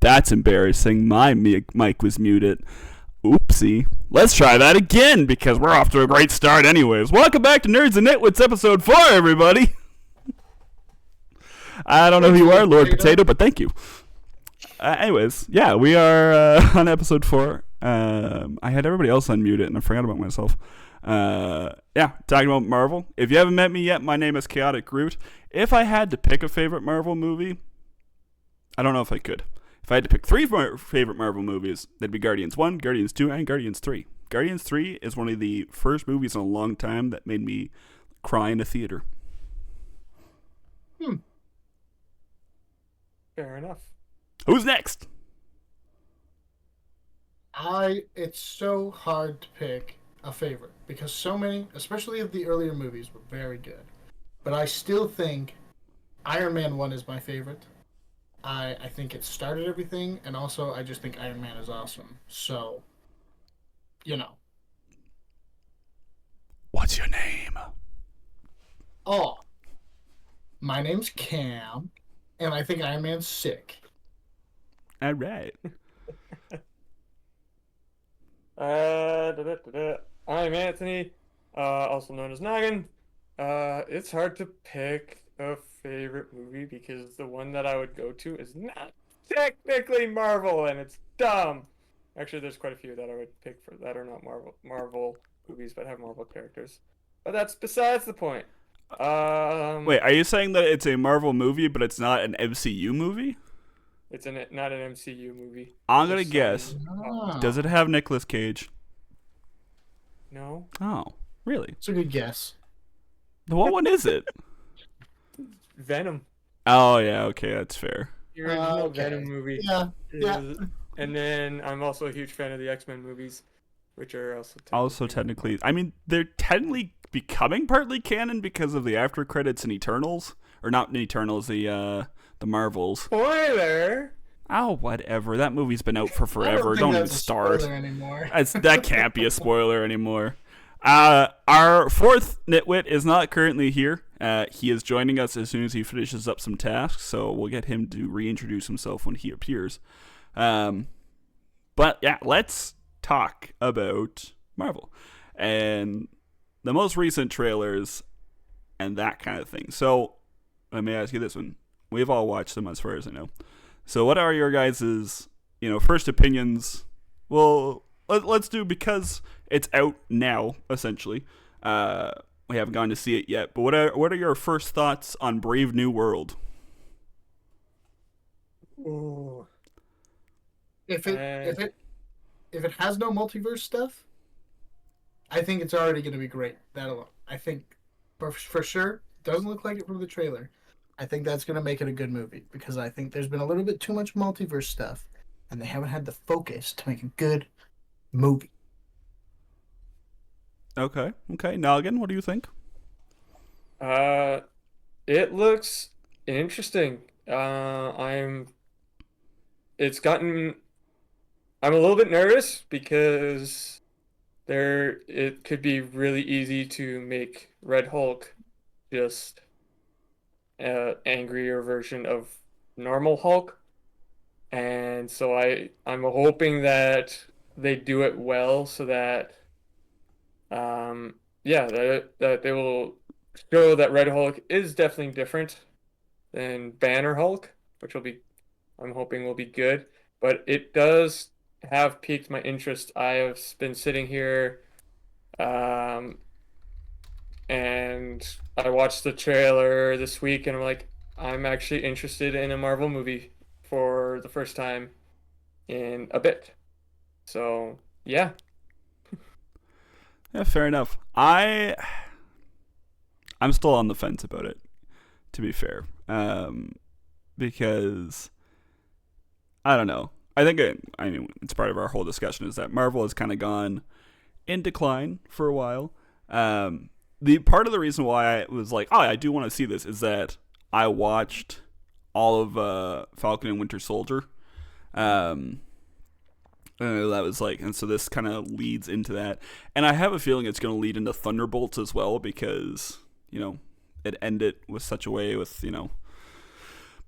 That's embarrassing. My mic was muted. Oopsie. Let's try that again because we're off to a great start anyways. Welcome back to Nerds and Nitwits episode 4, everybody. I don't know who you are, Lord Potato, but thank you. Anyways, yeah, we are on episode 4. I had everybody else unmuted and I forgot about myself. Yeah, talking about Marvel. If you haven't met me yet, my name is Chaotic Groot. If I had to pick a favorite Marvel movie, I don't know if I could. If I had to pick 3 favorite Marvel movies, that'd be Guardians 1, Guardians 2, and Guardians 3. Guardians 3 is one of the first movies in a long time that made me cry in a theater. Fair enough. Who's next? It's so hard to pick a favorite because so many, especially of the earlier movies, were very good. But I still think Iron Man 1 is my favorite. I think it started everything, and also I just think Iron Man is awesome. So, you know. What's your name? Oh, my name's Cam, and I think Iron Man's sick. All right. I'm Anthony, also known as Noggin. It's hard to pick a favorite movie because the one that I would go to is not technically Marvel, and it's dumb. Actually, there's quite a few that I would pick for that are not Marvel movies but have Marvel characters. But that's besides the point. Wait, are you saying that it's a Marvel movie but it's not an MCU movie? It's not an MCU movie. I'm gonna guess. Does it have Nicolas Cage? No. Oh, really? It's a good guess. What one is it? Venom. Oh, yeah, okay, that's fair. The original Okay. Venom movie. Yeah. And then I'm also a huge fan of the X-Men movies, which are Also technically, I mean, they're technically becoming partly canon because of the after credits in Eternals. Or not in Eternals, the Marvels. Spoiler! Oh, whatever. That movie's been out for forever. I Don't even that's a start. spoiler anymore. That can't be a spoiler anymore. Our fourth nitwit is not currently here. He is joining us as soon as he finishes up some tasks, so we'll get him to reintroduce himself when he appears. But yeah, let's talk about Marvel and the most recent trailers and that kind of thing. So let me ask you this one. We've all watched them as far as I know. So what are your guys' first opinions? Well, let's do, because it's out now, essentially. We haven't gone to see it yet, but what are your first thoughts on Brave New World? Ooh. If it has no multiverse stuff, I think it's already going to be great. That alone, I think for sure. Doesn't look like it from the trailer. I think that's going to make it a good movie because I think there's been a little bit too much multiverse stuff, and they haven't had the focus to make a good movie. Okay. Noggin, what do you think? It looks interesting. I'm a little bit nervous because it could be really easy to make Red Hulk just an angrier version of normal Hulk. And so I'm hoping that they do it well so that that they will show that Red Hulk is definitely different than Banner Hulk, which I'm hoping will be good. But it does have piqued my interest. I have been sitting here and I watched the trailer this week and I'm actually interested in a Marvel movie for the first time in a bit. So, yeah. Yeah, fair enough. I'm still on the fence about it, to be fair. Because I don't know. I think it's part of our whole discussion is that Marvel has kind of gone in decline for a while. The part of the reason why I was like, oh, I do want to see this is that I watched all of Falcon and Winter Soldier. That was and so this kind of leads into that. And I have a feeling it's going to lead into Thunderbolts as well because, it ended with such a way with,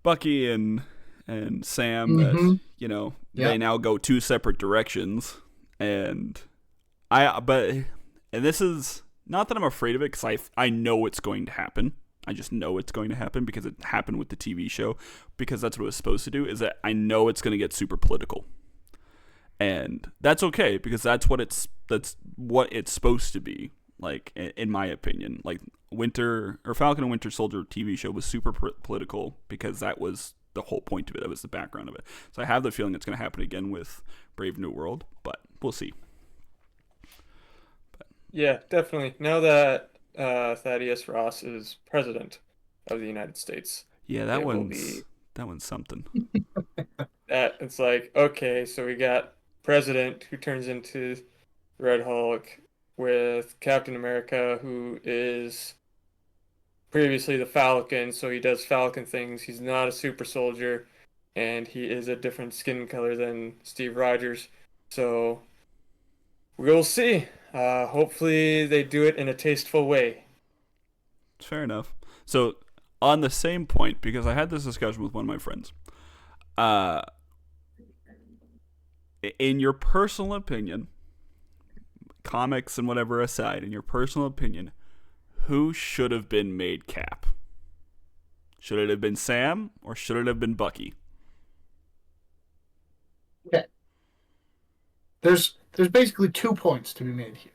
Bucky and and Sam Mm-hmm. that they Yep. now go two separate directions, and and this is not that I'm afraid of it because I know it's going to happen. I just know it's going to happen because it happened with the TV show, because that's what it was supposed to do. Is that I know it's going to get super political, and that's okay because that's what it's supposed to be. Like in my opinion, like Falcon and Winter Soldier TV show was super political because that was the whole point of it. That was the background of it. So I have the feeling it's going to happen again with Brave New World, but we'll see. Yeah, definitely. Now that Thaddeus Ross is president of the United States, Yeah, it will be that one's something. that it's like, okay, so we got president who turns into Red Hulk with Captain America, who is previously the Falcon, so he does Falcon things. He's not a super soldier, and he is a different skin color than Steve Rogers. So we'll see. Hopefully they do it in a tasteful way. Fair enough. So on the same point, because I had this discussion with one of my friends, in your personal opinion, comics and whatever aside, in your personal opinion, who should have been made Cap? Should it have been Sam or should it have been Bucky? Okay. There's basically 2 points to be made here.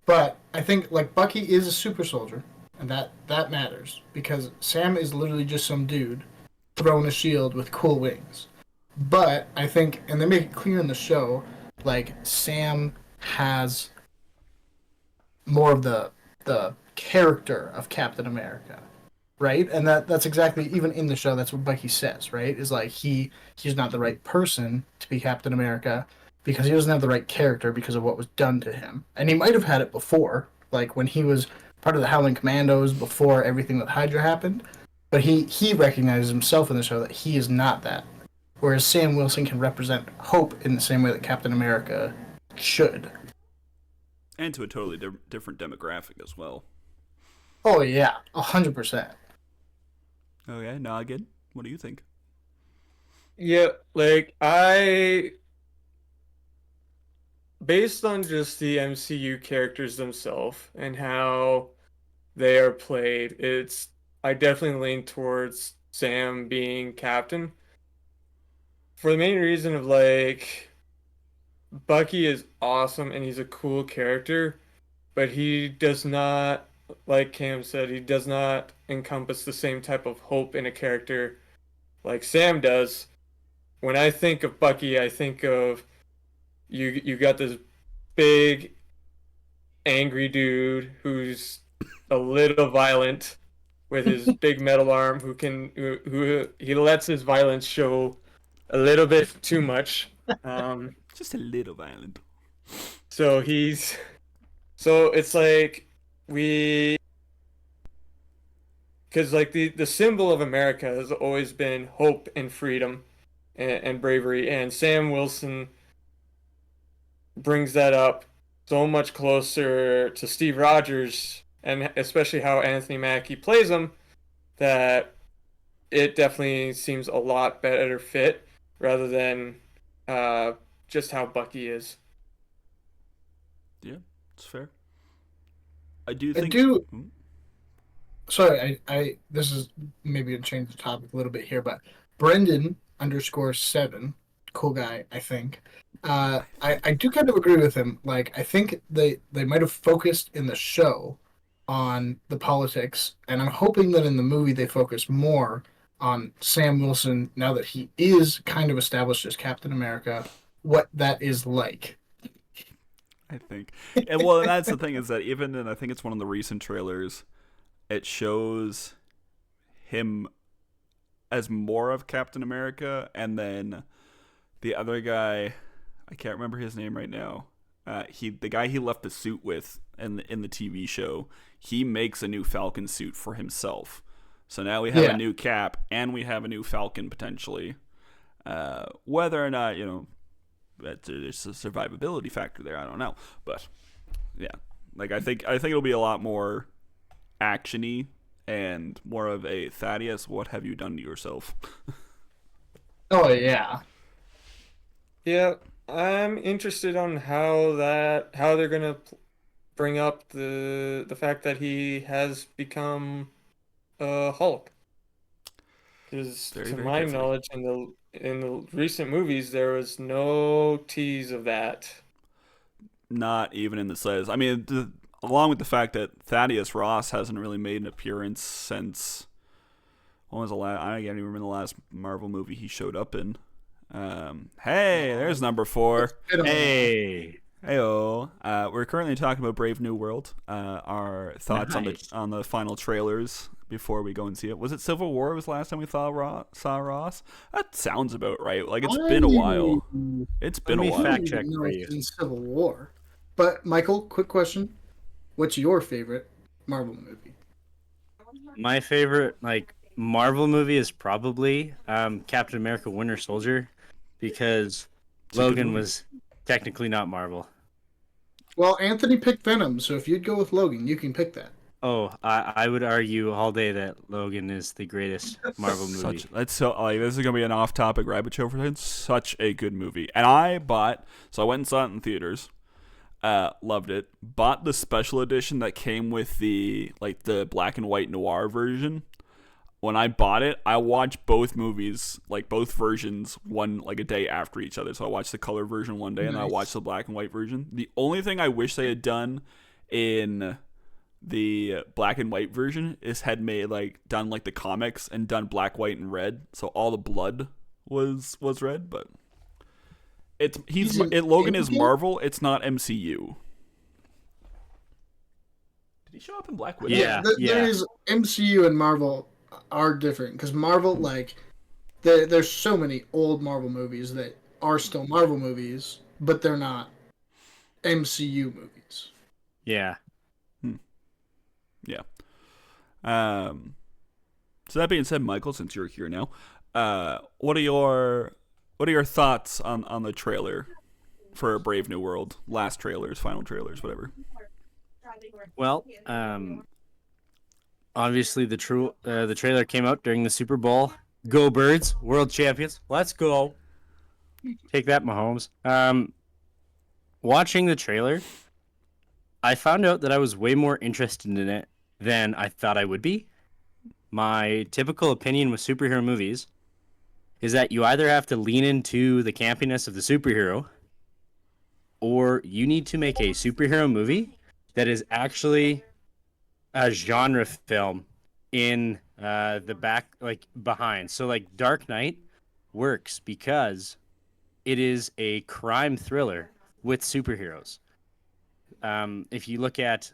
But I think like Bucky is a super soldier, and that matters because Sam is literally just some dude throwing a shield with cool wings. But I think, and they make it clear in the show, like Sam has more of the character of Captain America, right? And that's exactly, even in the show, that's what Bucky says, right? Is like he's not the right person to be Captain America because he doesn't have the right character because of what was done to him. And he might have had it before, like when he was part of the Howling Commandos before everything with Hydra happened. But he recognizes himself in the show that he is not that. Whereas Sam Wilson can represent hope in the same way that Captain America should. And to a totally different demographic as well. Oh yeah, 100%. Okay, Noggin, what do you think? Yeah, based on just the MCU characters themselves and how they are played, I definitely lean towards Sam being captain. For the main reason of Bucky is awesome and he's a cool character, but he does not, like Cam said, he does not encompass the same type of hope in a character like Sam does. When I think of Bucky, I think of you got this big angry dude who's a little violent with his big metal arm who he lets his violence show a little bit too much. Just a little violent. So it's like because like the symbol of America has always been hope and freedom and bravery, and Sam Wilson brings that up so much closer to Steve Rogers, and especially how Anthony Mackie plays him, that it definitely seems a lot better fit rather than just how Bucky is. Yeah, it's fair. I do I think. do. Sorry, I this is maybe to change the topic a little bit here, but Brendan _7, cool guy, I think. I do kind of agree with him. Like, I think they might have focused in the show on the politics, and I'm hoping that in the movie they focus more on Sam Wilson now that he is kind of established as Captain America, what that is like. I think. And well, that's the thing is that even in, I think it's one of the recent trailers, it shows him as more of Captain America, and then the other guy, I can't remember his name right now. The guy he left the suit with in the TV show, he makes a new Falcon suit for himself. So now we have a new Cap and we have a new Falcon potentially. Whether or not there's a survivability factor there, I don't know. But yeah, like I think it'll be a lot more actiony and more of a Thaddeus, what have you done to yourself? Oh yeah. Yeah, I'm interested on how they're gonna bring up the fact that he has become Hulk. Because Very, to very my carefully. knowledge, in the recent movies, there was no tease of that. Not even in the slightest. I mean, along with the fact that Thaddeus Ross hasn't really made an appearance since when was the last? I can't even remember the last Marvel movie he showed up in. Hey, there's number 4. Hey, Heyo. We're currently talking about Brave New World. Our thoughts nice. on the final trailers before we go and see it. Was it Civil War? Was the last time we saw Ross? That sounds about right. Like it's been a while. It's Let been a me while. fact check No, for it's you. in Civil War. But Michael, quick question: what's your favorite Marvel movie? My favorite like Marvel movie is probably Captain America: Winter Soldier, because It's a good Logan movie. was technically not Marvel. Well, Anthony picked Venom, so if you'd go with Logan, you can pick that. Oh, I would argue all day that Logan is the greatest Marvel movie. That's so like this is gonna be an off-topic rabbit show for it's such a good movie. And I went and saw it in theaters. Loved it. Bought the special edition that came with the black and white noir version. When I bought it, I watched both movies, like both versions, one like a day after each other. So I watched the color version one day, and then I Nice. watched the black and white version. The only thing I wish they had done in the black and white version is had made done like the comics and done black, white, and red, so all the blood was red. But Logan is Marvel. It's not MCU. Did he show up in Black Widow? Yeah. There's MCU and Marvel are different because Marvel, like, there's so many old Marvel movies that are still Marvel movies, but they're not MCU movies. Yeah. Yeah. So that being said, Michael, since you're here now, what are your thoughts on the trailer for Brave New World? Last trailers, final trailers, whatever. Well, obviously the trailer came out during the Super Bowl. Go Birds, world champions. Let's go. Take that, Mahomes. Watching the trailer, I found out that I was way more interested in it than I thought I would be. My typical opinion with superhero movies is that you either have to lean into the campiness of the superhero, or you need to make a superhero movie that is actually a genre film in the back, like behind. So like Dark Knight works because it is a crime thriller with superheroes. If you look at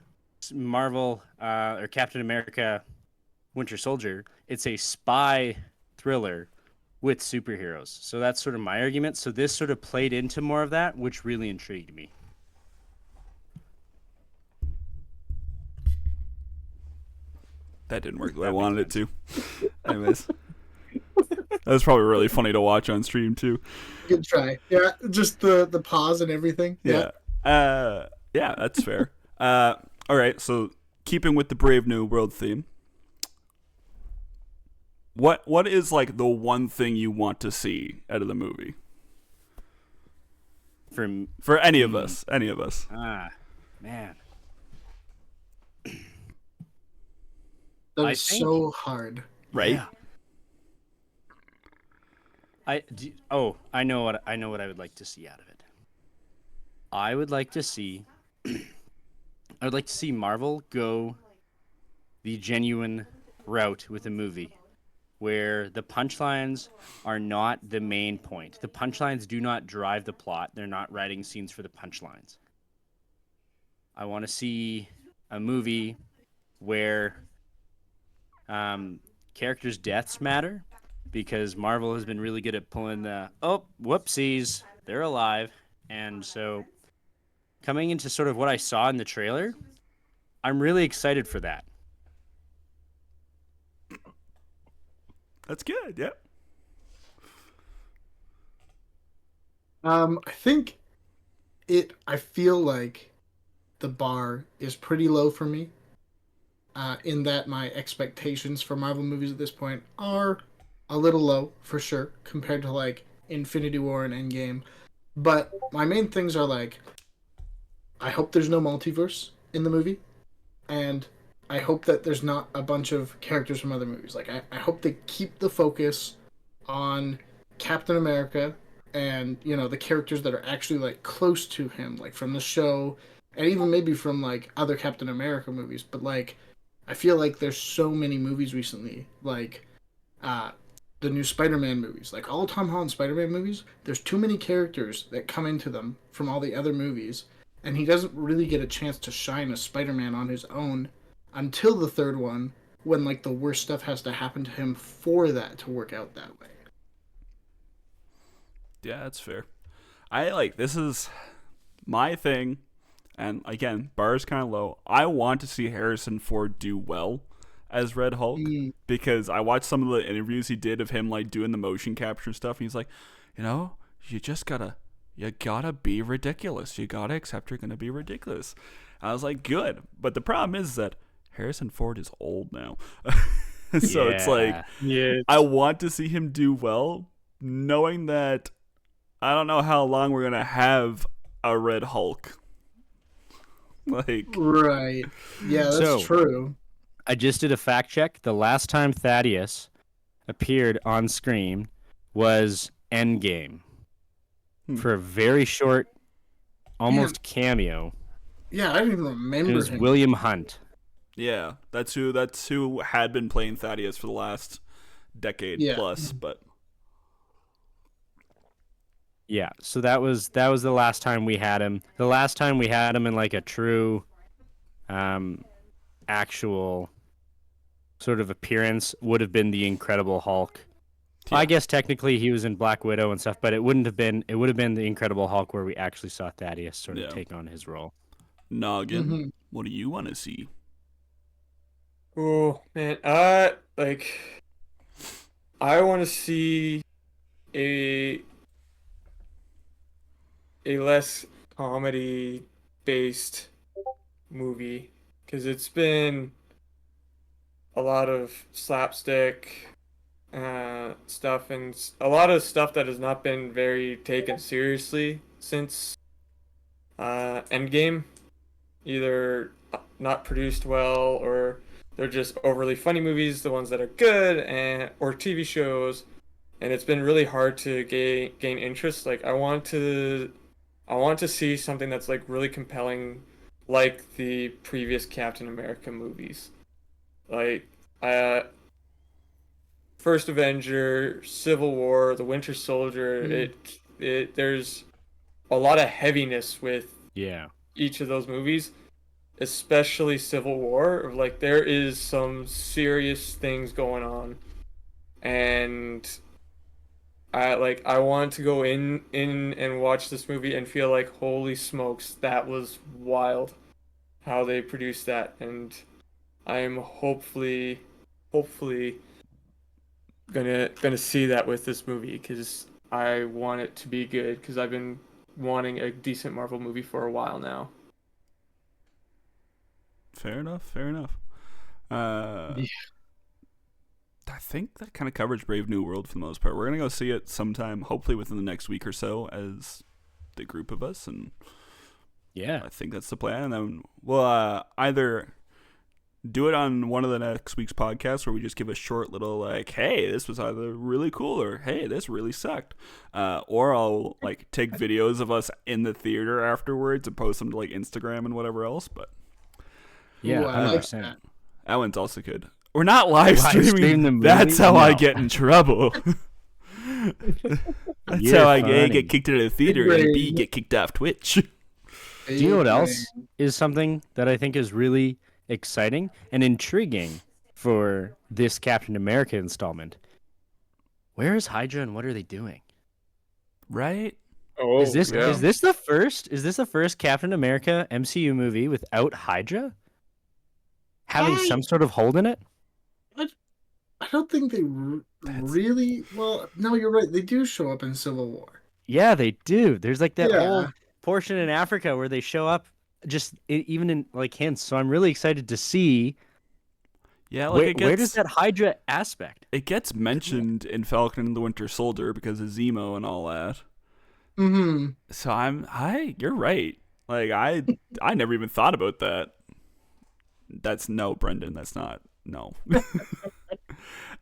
Marvel or Captain America Winter Soldier, it's a spy thriller with superheroes. So that's sort of my argument. So this sort of played into more of that, which really intrigued me. That didn't work the way I wanted it to. Anyways, that was probably really funny to watch on stream too. Good try. Yeah, just the pause and everything. Yeah. Yeah, that's fair. All right, so keeping with the Brave New World theme, what is like the one thing you want to see out of the movie? For any of us, Man. That I is think- so hard. right? Yeah. I know what I would like to see out of it. I would like to see Marvel go the genuine route with a movie where the punchlines are not the main point. The punchlines do not drive the plot. They're not writing scenes for the punchlines. I want to see a movie where characters' deaths matter, because Marvel has been really good at pulling the, oh, whoopsies, they're alive. And so coming into sort of what I saw in the trailer, I'm really excited for that. That's good. Yeah. I think I feel like the bar is pretty low for me. In that my expectations for Marvel movies at this point are a little low for sure compared to like Infinity War and Endgame. But my main things are like, I hope there's no multiverse in the movie, and I hope that there's not a bunch of characters from other movies. Like, I hope they keep the focus on Captain America and, you know, the characters that are actually, like, close to him, like, from the show, and even maybe from, like, other Captain America movies. But, like, I feel like there's so many movies recently, like, uh, the new Spider-Man movies, like all Tom Holland Spider-Man movies, there's too many characters that come into them from all the other movies, and he doesn't really get a chance to shine as Spider-Man on his own until the third one, when like the worst stuff has to happen to him for that to work out that way. Yeah, that's fair. I like this is my thing, and again, bar is kind of low. I want to see Harrison Ford do well as Red Hulk because I watched some of the interviews he did of him like doing the motion capture stuff, and he's like, you know, you gotta be ridiculous. You gotta accept you're gonna be ridiculous. I was like, good, but the problem is that Harrison Ford is old now, so it's like, I want to see him do well, knowing that I don't know how long we're gonna have a Red Hulk. Like, right? Yeah, that's true. I just did a fact check. The last time Thaddeus appeared on screen was Endgame for a very short, almost cameo. Yeah, I don't even remember. It was him. William Hunt. Yeah, that's who had been playing Thaddeus for the last decade plus. But yeah, so that was the last time we had him. The last time we had him in like a true, actual sort of appearance would have been the Incredible Hulk. Yeah. I guess technically he was in Black Widow and stuff, but it would have been the Incredible Hulk where we actually saw Thaddeus sort of take on his role. Noggin, what do you want to see? Oh man, like I want to see a less comedy based movie, because it's been a lot of slapstick stuff and a lot of stuff that has not been very taken seriously since Endgame. Either not produced well, or they're just overly funny movies, the ones that are good, or TV shows, and it's been really hard to gain interest. Like I want to see something that's like really compelling, like the previous Captain America movies, like First Avenger, Civil War, The Winter Soldier. There's a lot of heaviness with each of those movies, especially Civil War. Like there is some serious things going on, and I want to go in and watch this movie and feel like, holy smokes, that was wild how they produced that. And I'm hopefully gonna see that with this movie, because I want it to be good, because I've been wanting a decent Marvel movie for a while now. Fair enough. I think that kind of covers Brave New World for the most part. We're gonna go see it sometime, hopefully within the next week or so, as the group of us, and I think that's the plan. And then we'll either do it on one of the next week's podcasts where we just give a short little like, hey, this was either really cool, or hey, this really sucked, or I'll like take videos of us in the theater afterwards and post them to like Instagram and whatever else. But yeah, 100%. That one's also good. We're not live streaming the movie. That's how I get in trouble. That's how I get kicked out of the theater and B, get kicked off Twitch. Do you know what else is something that I think is really exciting and intriguing for this Captain America installment? Where is Hydra and what are they doing? Right? Oh, is this the first Captain America MCU movie without Hydra having some sort of hold in it? I don't think they really. Well, no, you're right. They do show up in Civil War. Yeah, they do. There's like that whole portion in Africa where they show up, just even in like hints. So I'm really excited to see Yeah, like where does that Hydra aspect? It gets mentioned in Falcon and the Winter Soldier because of Zemo and all that. Mm-hmm. So you're right. Like I never even thought about that. That's no, Brendan. That's not no.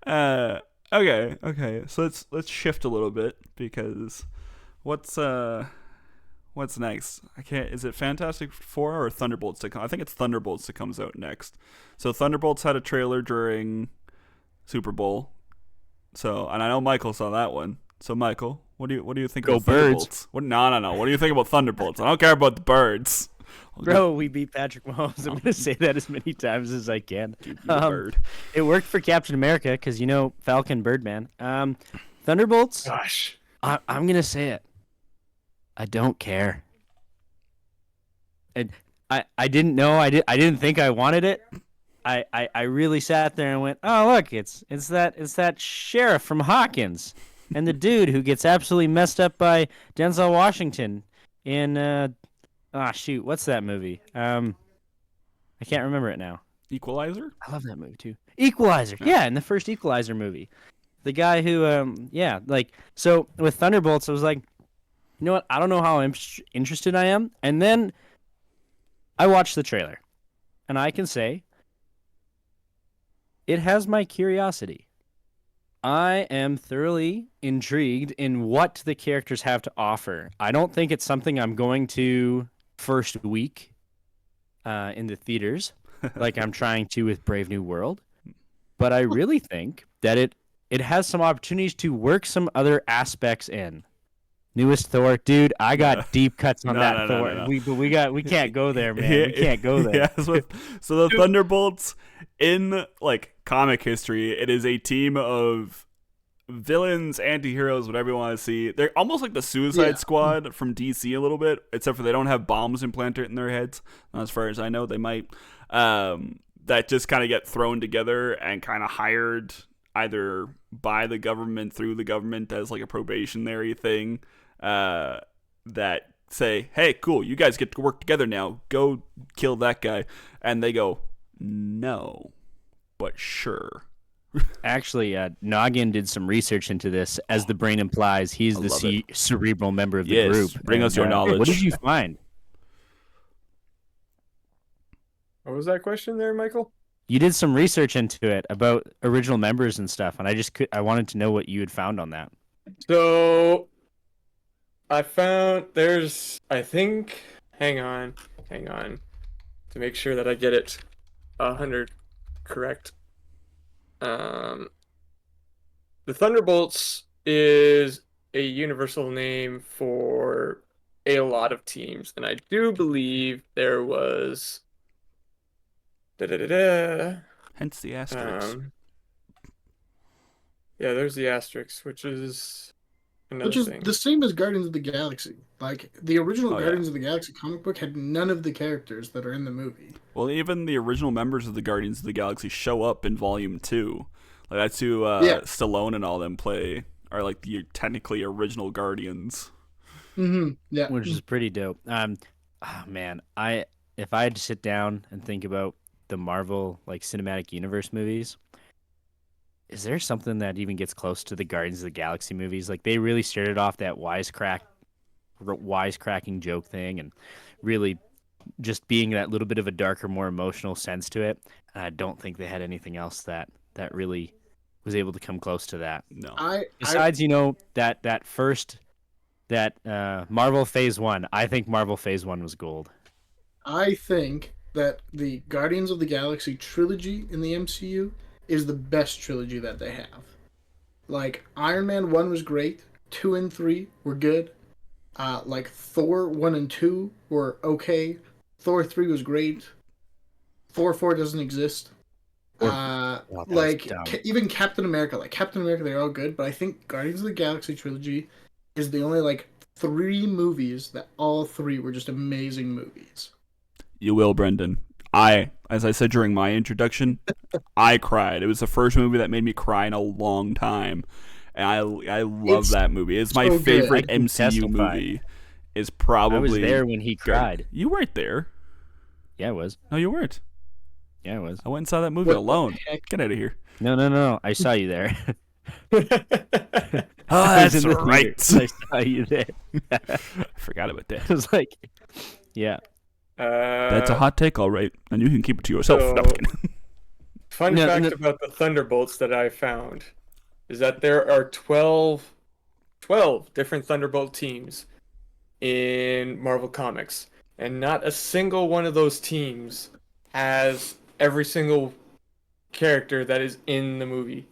Okay. So let's shift a little bit because what's next? I can't. Is it Fantastic Four or Thunderbolts to come? I think it's Thunderbolts that comes out next. So Thunderbolts had a trailer during Super Bowl. So, and I know Michael saw that one. So Michael, what do you think Go of Thunderbolts? Birds. No. What do you think about Thunderbolts? I don't care about the birds. Bro, we beat Patrick Mahomes. I'm gonna say that as many times as I can. Dude, you a bird. It worked for Captain America because Falcon, Birdman. Thunderbolts. Gosh. I'm gonna say it. I don't care. And I didn't know. I didn't think I wanted it. I really sat there and went, oh look, it's that sheriff from Hawkins, and the dude who gets absolutely messed up by Denzel Washington in shoot, what's that movie? I can't remember it now. Equalizer? I love that movie too. Equalizer. Yeah, in the first Equalizer movie. The guy who so with Thunderbolts I was like, you know what? I don't know how interested I am. And then I watched the trailer. And I can say it has my curiosity. I am thoroughly intrigued in what the characters have to offer. I don't think it's something I'm going to first week in the theaters like I'm trying to with Brave New World. But I really think that it has some opportunities to work some other aspects in. Newest Thor, dude. I got deep cuts on that Thor. No. We can't go there, man. We can't go there. Yeah, so the Thunderbolts in like comic history, it is a team of villains, anti-heroes, whatever you want to see. They're almost like the Suicide Squad from DC a little bit, except for they don't have bombs implanted in their heads. As far as I know, they might. That just kind of get thrown together and kind of hired either by the government, through the government as like a probationary thing. That say, hey, cool, you guys get to work together now. Go kill that guy. And they go, no, but sure. Actually, Noggin did some research into this. As the brain implies, he's the cerebral member of the group. Bring us your knowledge. What did you find? What was that question there, Michael? You did some research into it about original members and stuff, and I wanted to know what you had found on that. So I found hang on, to make sure that I get it 100 correct. The Thunderbolts is a universal name for a lot of teams, and I do believe there was hence the asterisk. Yeah, there's the asterisk, which is another thing. The same as Guardians of the Galaxy. Like, the original Guardians of the Galaxy comic book had none of the characters that are in the movie. Well, even the original members of the Guardians of the Galaxy show up in Volume 2. Like, that's who Stallone and all them play, are like the technically original Guardians. Mm-hmm. Yeah. Which is pretty dope. Man, if I had to sit down and think about the Marvel like cinematic universe movies, is there something that even gets close to the Guardians of the Galaxy movies? Like, they really started off that wisecracking joke thing and really just being that little bit of a darker, more emotional sense to it. And I don't think they had anything else that really was able to come close to that. No. Besides, that Marvel Phase 1. I think Marvel Phase 1 was gold. I think that the Guardians of the Galaxy trilogy in the MCU is the best trilogy that they have. Like, Iron Man 1 was great, 2 and 3 were good, like Thor 1 and 2 were okay, Thor 3 was great, Thor 4 doesn't exist. Even Captain America, they're all good, but I think Guardians of the Galaxy trilogy is the only like 3 movies that all 3 were just amazing movies. You will, Brendan. As I said during my introduction, I cried. It was the first movie that made me cry in a long time. And I love that movie. It's my favorite MCU movie. Is probably... I was there when he cried. You weren't there. Yeah, I was. No, you weren't. Yeah, it was. I went and saw that movie What the alone. heck? Get out of here. No. I saw you there. Oh, I was that's in the right. theater. I saw you there. I forgot about that. I was like, yeah. That's a hot take, all right, and you can keep it to yourself. No, I'm so- kidding. Fun No, fact no. about the Thunderbolts that I found is that there are 12 different Thunderbolt teams in Marvel Comics, and not a single one of those teams has every single character that is in the movie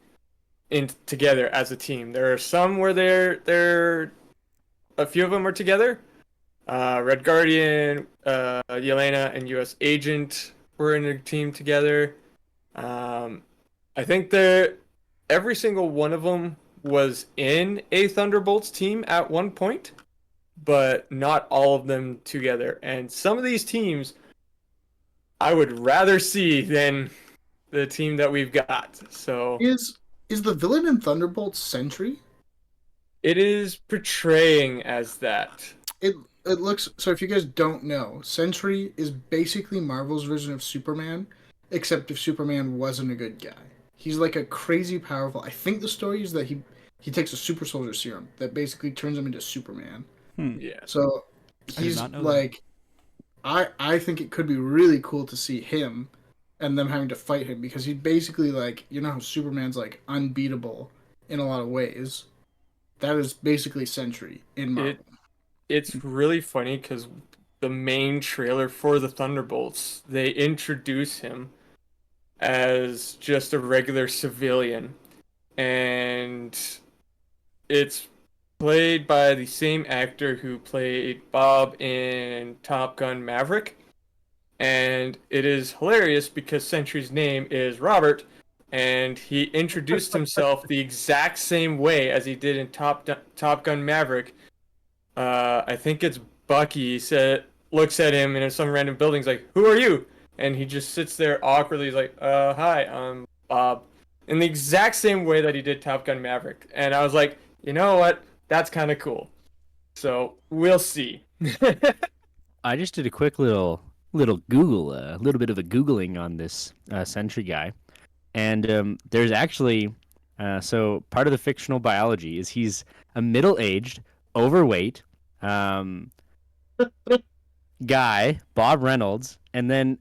together as a team. There are some where they're a few of them are together. Red Guardian, Yelena, and U.S. Agent were in a team together. I think every single one of them was in a Thunderbolts team at one point, but not all of them together. And some of these teams I would rather see than the team that we've got. So Is the villain in Thunderbolts Sentry? it is portraying as that. It looks so. If you guys don't know, Sentry is basically Marvel's version of Superman, except if Superman wasn't a good guy. He's like a crazy powerful. I think the story is that he takes a super soldier serum that basically turns him into Superman. Yeah. So I did he's not know like, I think it could be really cool to see him and them having to fight him, because he's basically like, you know how Superman's like unbeatable in a lot of ways. That is basically Sentry in Marvel. It's really funny because the main trailer for the Thunderbolts, they introduce him as just a regular civilian, and it's played by the same actor who played Bob in Top Gun Maverick. And it is hilarious because Sentry's name is Robert, and he introduced himself the exact same way as he did in Top Gun Maverick. I think it's Bucky looks at him in some random building's like, "Who are you?" And he just sits there awkwardly. He's like, "Hi, I'm Bob," in the exact same way that he did Top Gun Maverick. And I was like, you know what? That's kind of cool. So we'll see. I just did a quick little Google, a little bit of a Googling on this Sentry guy. And there's actually, so part of the fictional biology is he's a middle-aged, overweight guy, Bob Reynolds, and then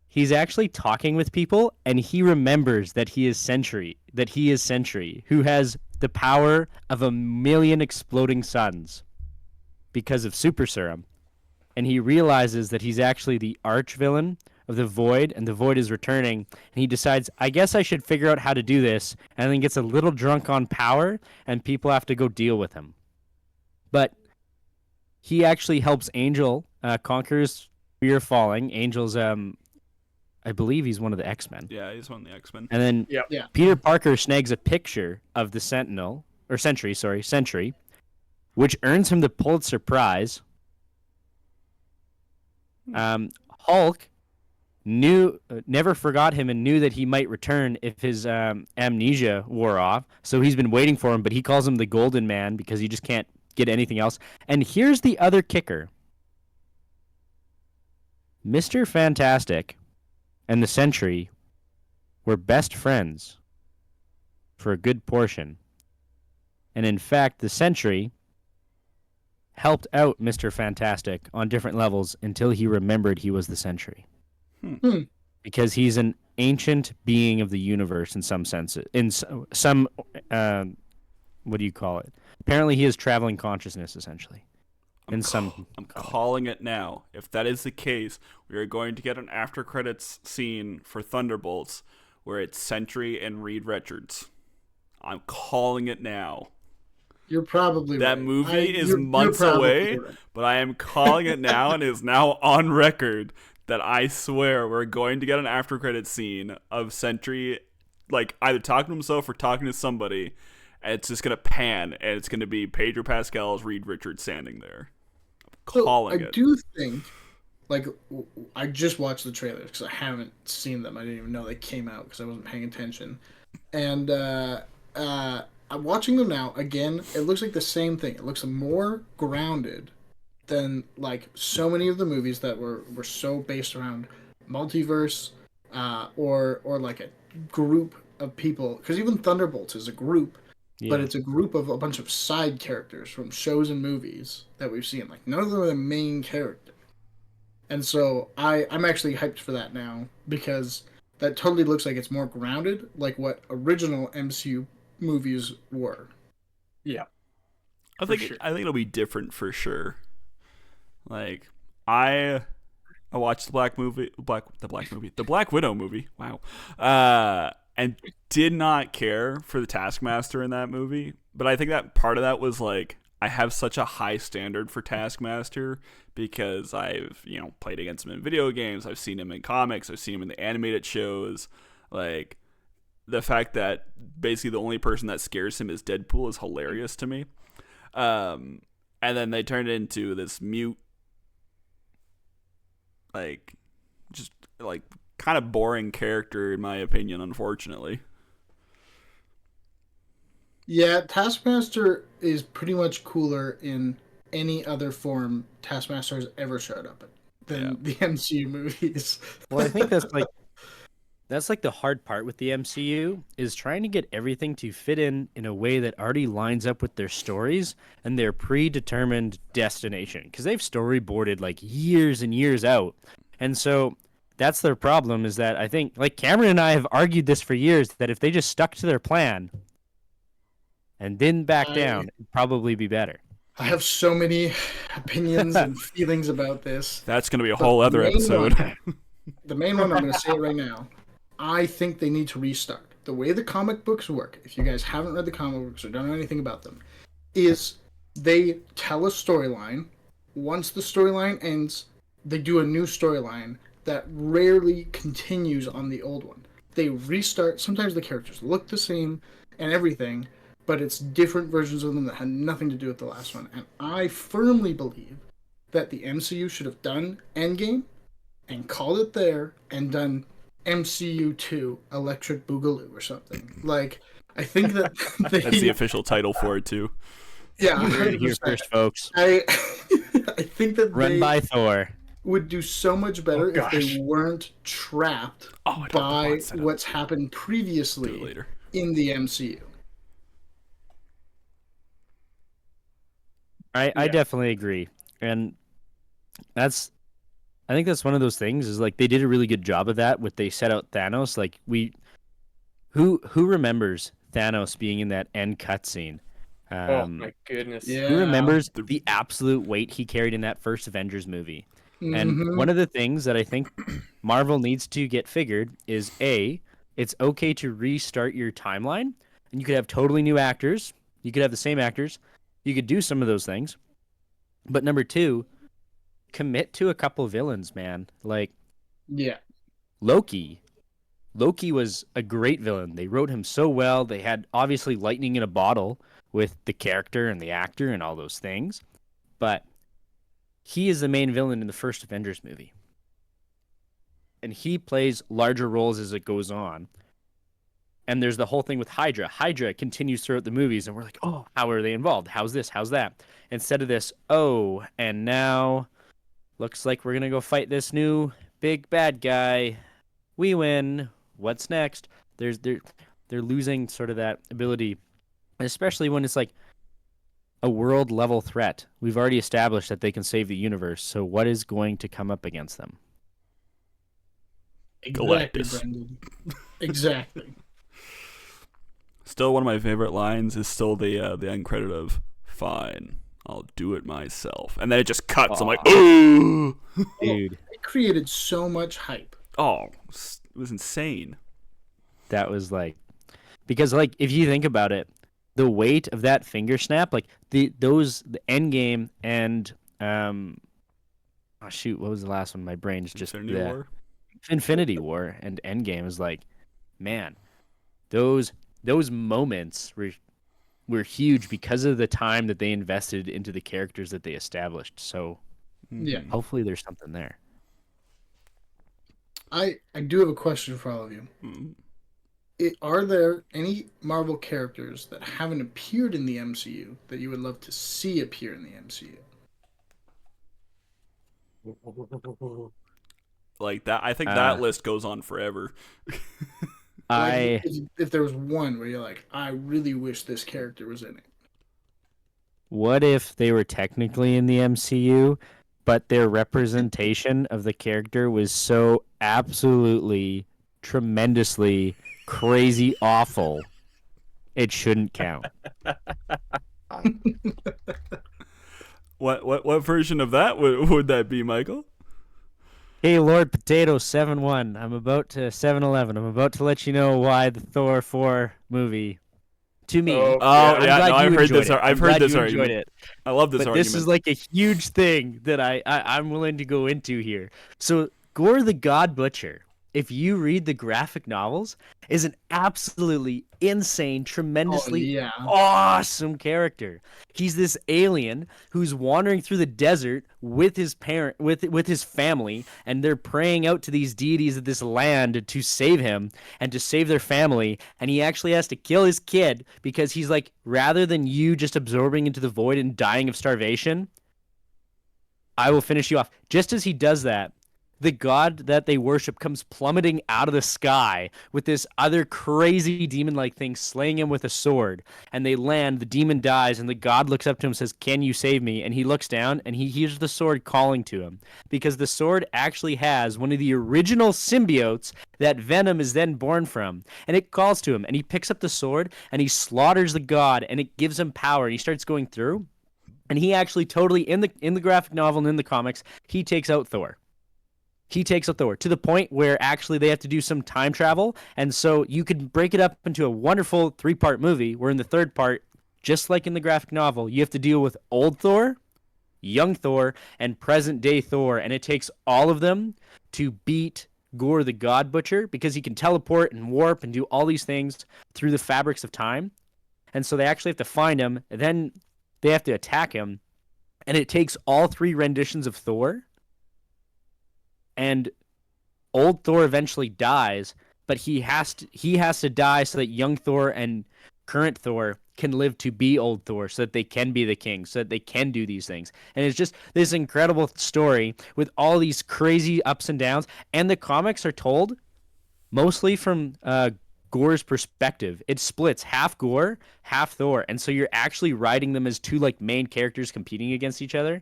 he's actually talking with people, and he remembers that he is Sentry, who has the power of 1,000,000 exploding suns because of super serum. And he realizes that he's actually the arch villain of the Void, and the Void is returning, and he decides, I guess I should figure out how to do this, and then gets a little drunk on power, and people have to go deal with him. But he actually helps Angel conquers fear falling. Angel's, I believe he's one of the X-Men. Yeah, he's one of the X-Men. And then Yeah. Peter Parker snags a picture of the Sentry, which earns him the Pulitzer Prize. Hulk never forgot him and knew that he might return if his amnesia wore off. So he's been waiting for him, but he calls him the Golden Man because he just can't get anything else. And here's the other kicker. Mr. Fantastic and the Sentry were best friends for a good portion. And in fact, the Sentry helped out Mr. Fantastic on different levels until he remembered he was the Sentry. Because he's an ancient being of the universe in some sense. In some, what do you call it? Apparently he has traveling consciousness, essentially. I'm calling it now. If that is the case, we are going to get an after credits scene for Thunderbolts where it's Sentry and Reed Richards. I'm calling it now. You're probably that right. movie is you're months probably away, right. but I am calling it now, and it is now on record that I swear we're going to get an after credits scene of Sentry, like either talking to himself or talking to somebody, and it's just gonna pan, and it's gonna be Pedro Pascal's Reed Richards standing there. I'm calling it. I do think, like, I just watched the trailers because I haven't seen them. I didn't even know they came out because I wasn't paying attention, and I'm watching them now. Again, it looks like the same thing. It looks more grounded than like so many of the movies that were so based around multiverse or like a group of people. Because even Thunderbolts is a group, but Yeah. it's a group of a bunch of side characters from shows and movies that we've seen. Like none of them are the main character. And so I'm actually hyped for that now because that totally looks like it's more grounded, like what original MCU movies were. Yeah. I For think sure. I think it'll be different for sure. Like I watched the Black Widow movie. Wow, and did not care for the Taskmaster in that movie. But I think that part of that was like I have such a high standard for Taskmaster because I've played against him in video games. I've seen him in comics. I've seen him in the animated shows. Like the fact that basically the only person that scares him is Deadpool is hilarious to me. And then they turned it into this mute, like, just like kind of boring character in my opinion, unfortunately. Yeah, Taskmaster is pretty much cooler in any other form Taskmaster has ever showed up in than the MCU movies. Well, I think that's like the hard part with the MCU is trying to get everything to fit in a way that already lines up with their stories and their predetermined destination because they've storyboarded like years and years out. And so that's their problem is that I think like Cameron and I have argued this for years that if they just stuck to their plan and didn't back down, it'd probably be better. I have so many opinions and feelings about this. That's going to be a whole other episode. The main one, I'm going to say it right now. I think they need to restart. The way the comic books work, if you guys haven't read the comic books or don't know anything about them, is they tell a storyline. Once the storyline ends, they do a new storyline that rarely continues on the old one. They restart. Sometimes the characters look the same and everything, but it's different versions of them that had nothing to do with the last one. And I firmly believe that the MCU should have done Endgame and called it there and done MCU 2 Electric Boogaloo or something. Like, I think that that's the official title for it too. Yeah, You heard it here first, folks. I think that Run by Thor would do so much better if they weren't trapped by what's happened previously in the MCU. I definitely agree. And I think that's one of those things is like they did a really good job of that with they set out Thanos. Like who remembers Thanos being in that end cutscene? Oh my goodness. Yeah. Who remembers the absolute weight he carried in that first Avengers movie? And one of the things that I think Marvel needs to get figured is it's okay to restart your timeline and you could have totally new actors. You could have the same actors. You could do some of those things. But number 2, commit to a couple villains, man. Like Loki. Loki was a great villain. They wrote him so well. They had obviously lightning in a bottle with the character and the actor and all those things. But he is the main villain in the first Avengers movie. And he plays larger roles as it goes on. And there's the whole thing with Hydra. Hydra continues throughout the movies, and we're like, oh, how are they involved? How's this? How's that? Instead of this, and now looks like we're going to go fight this new big bad guy. We win. What's next? They're losing sort of that ability, especially when it's like a world level threat. We've already established that they can save the universe. So what is going to come up against them? Exactly, Galactus. Brendan. Exactly. Still, one of my favorite lines is still the end credit of "Fine, I'll do it myself," and then it just cuts. I'm like, ooh, Dude. It created so much hype. Oh, it was insane. That was like, because like if you think about it, the weight of that finger snap, like the Endgame and oh shoot, what was the last one? My brain's just Infinity War and Endgame is like, man, those moments were huge because of the time that they invested into the characters that they established. So Yeah. hopefully there's something there. I do have a question for all of you. Are there any Marvel characters that haven't appeared in the MCU that you would love to see appear in the MCU? Like that, I think that list goes on forever. Like, if there was one where you're like, I really wish this character was in it. What if they were technically in the MCU, but their representation of the character was so absolutely, tremendously, crazy awful, it shouldn't count? What version of that would that be, Michael? Hey, Lord Potato 7-1. I'm about to 7-11. I'm about to let you know why the Thor 4 movie, to me. Oh, Oh yeah. yeah, no, I'm I've heard this. it. I've I'm heard glad this you argument. enjoyed it. I love this But argument. this is like a huge thing that I'm willing to go into here. So Gore the God Butcher, if you read the graphic novels, is an absolutely insane, tremendously awesome character. He's this alien who's wandering through the desert with his with his family, and they're praying out to these deities of this land to save him and to save their family, and he actually has to kill his kid because he's like, rather than you just absorbing into the void and dying of starvation, I will finish you off. Just as he does that, the god that they worship comes plummeting out of the sky with this other crazy demon-like thing slaying him with a sword. And they land, the demon dies, and the god looks up to him and says, "Can you save me?" And he looks down, and he hears the sword calling to him. Because the sword actually has one of the original symbiotes that Venom is then born from. And it calls to him, and he picks up the sword, and he slaughters the god, and it gives him power, and he starts going through. And he actually totally, in the graphic novel and in the comics, he takes out Thor. He takes out Thor to the point where actually they have to do some time travel. And so you could break it up into a wonderful 3-part movie where in the third part, just like in the graphic novel, you have to deal with old Thor, young Thor, and present day Thor. And it takes all of them to beat Gore the God Butcher because he can teleport and warp and do all these things through the fabrics of time. And so they actually have to find him, and then they have to attack him. And it takes all 3 renditions of Thor. And old Thor eventually dies, but he has to die so that young Thor and current Thor can live to be old Thor, so that they can be the king, so that they can do these things. And it's just this incredible story with all these crazy ups and downs. And the comics are told mostly from Gore's perspective. It splits half Gore, half Thor, and so you're actually writing them as 2 like main characters competing against each other.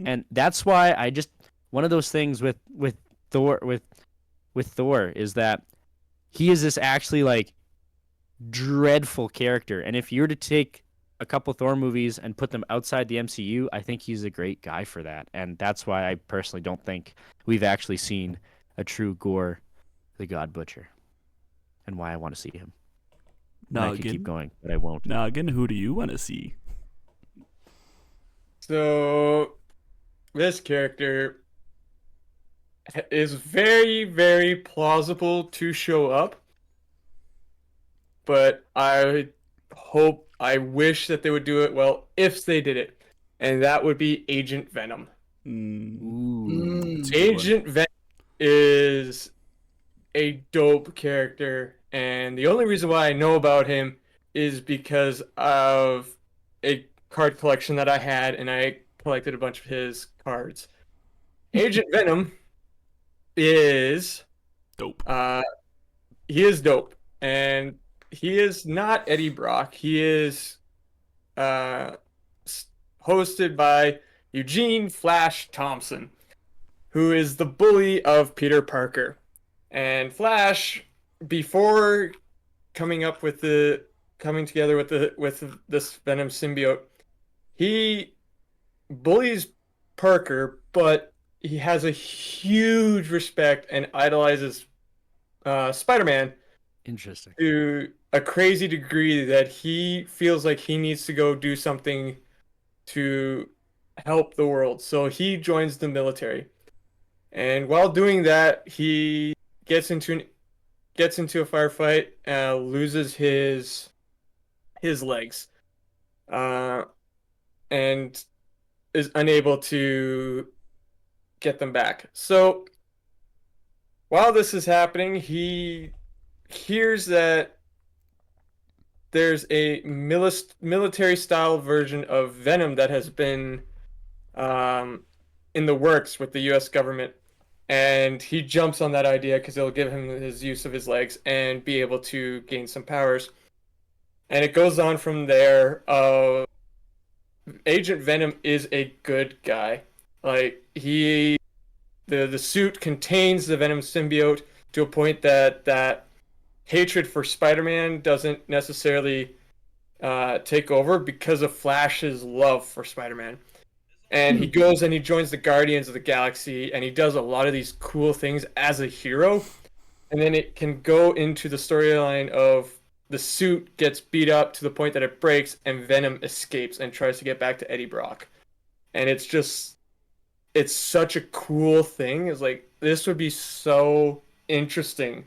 And that's why I just, one of those things with Thor is that he is this actually like dreadful character. And if you were to take a couple Thor movies and put them outside the MCU, I think he's a great guy for that. And that's why I personally don't think we've actually seen a true Gore the God Butcher, and why I want to see him. Now I could keep going, but I won't. Now again, who do you want to see? So this character is very, very plausible to show up, but I wish that they would do it well if they did it, and that would be Agent Venom. Agent Venom is a dope character, and the only reason why I know about him is because of a card collection that I had, and I collected a bunch of his cards. Agent Venom is dope. He is dope, and he is not Eddie Brock. He is hosted by Eugene Flash Thompson, who is the bully of Peter Parker. And Flash, before coming together with this Venom symbiote, he bullies Parker, but he has a huge respect and idolizes Spider-Man. Interesting. To a crazy degree that he feels like he needs to go do something to help the world. So he joins the military. And while doing that, he gets into a firefight, loses his legs, and is unable to get them back. So while this is happening, he hears that there's a military style version of Venom that has been in the works with the US government. and he jumps on that idea because it'll give him his use of his legs and be able to gain some powers. And it goes on from there. Agent Venom is a good guy. Like the suit contains the Venom symbiote to a point that hatred for Spider-Man doesn't necessarily take over because of Flash's love for Spider-Man. And he goes and he joins the Guardians of the Galaxy, and he does a lot of these cool things as a hero. And then it can go into the storyline of the suit gets beat up to the point that it breaks, and Venom escapes and tries to get back to Eddie Brock. And it's such a cool thing. It's like, this would be so interesting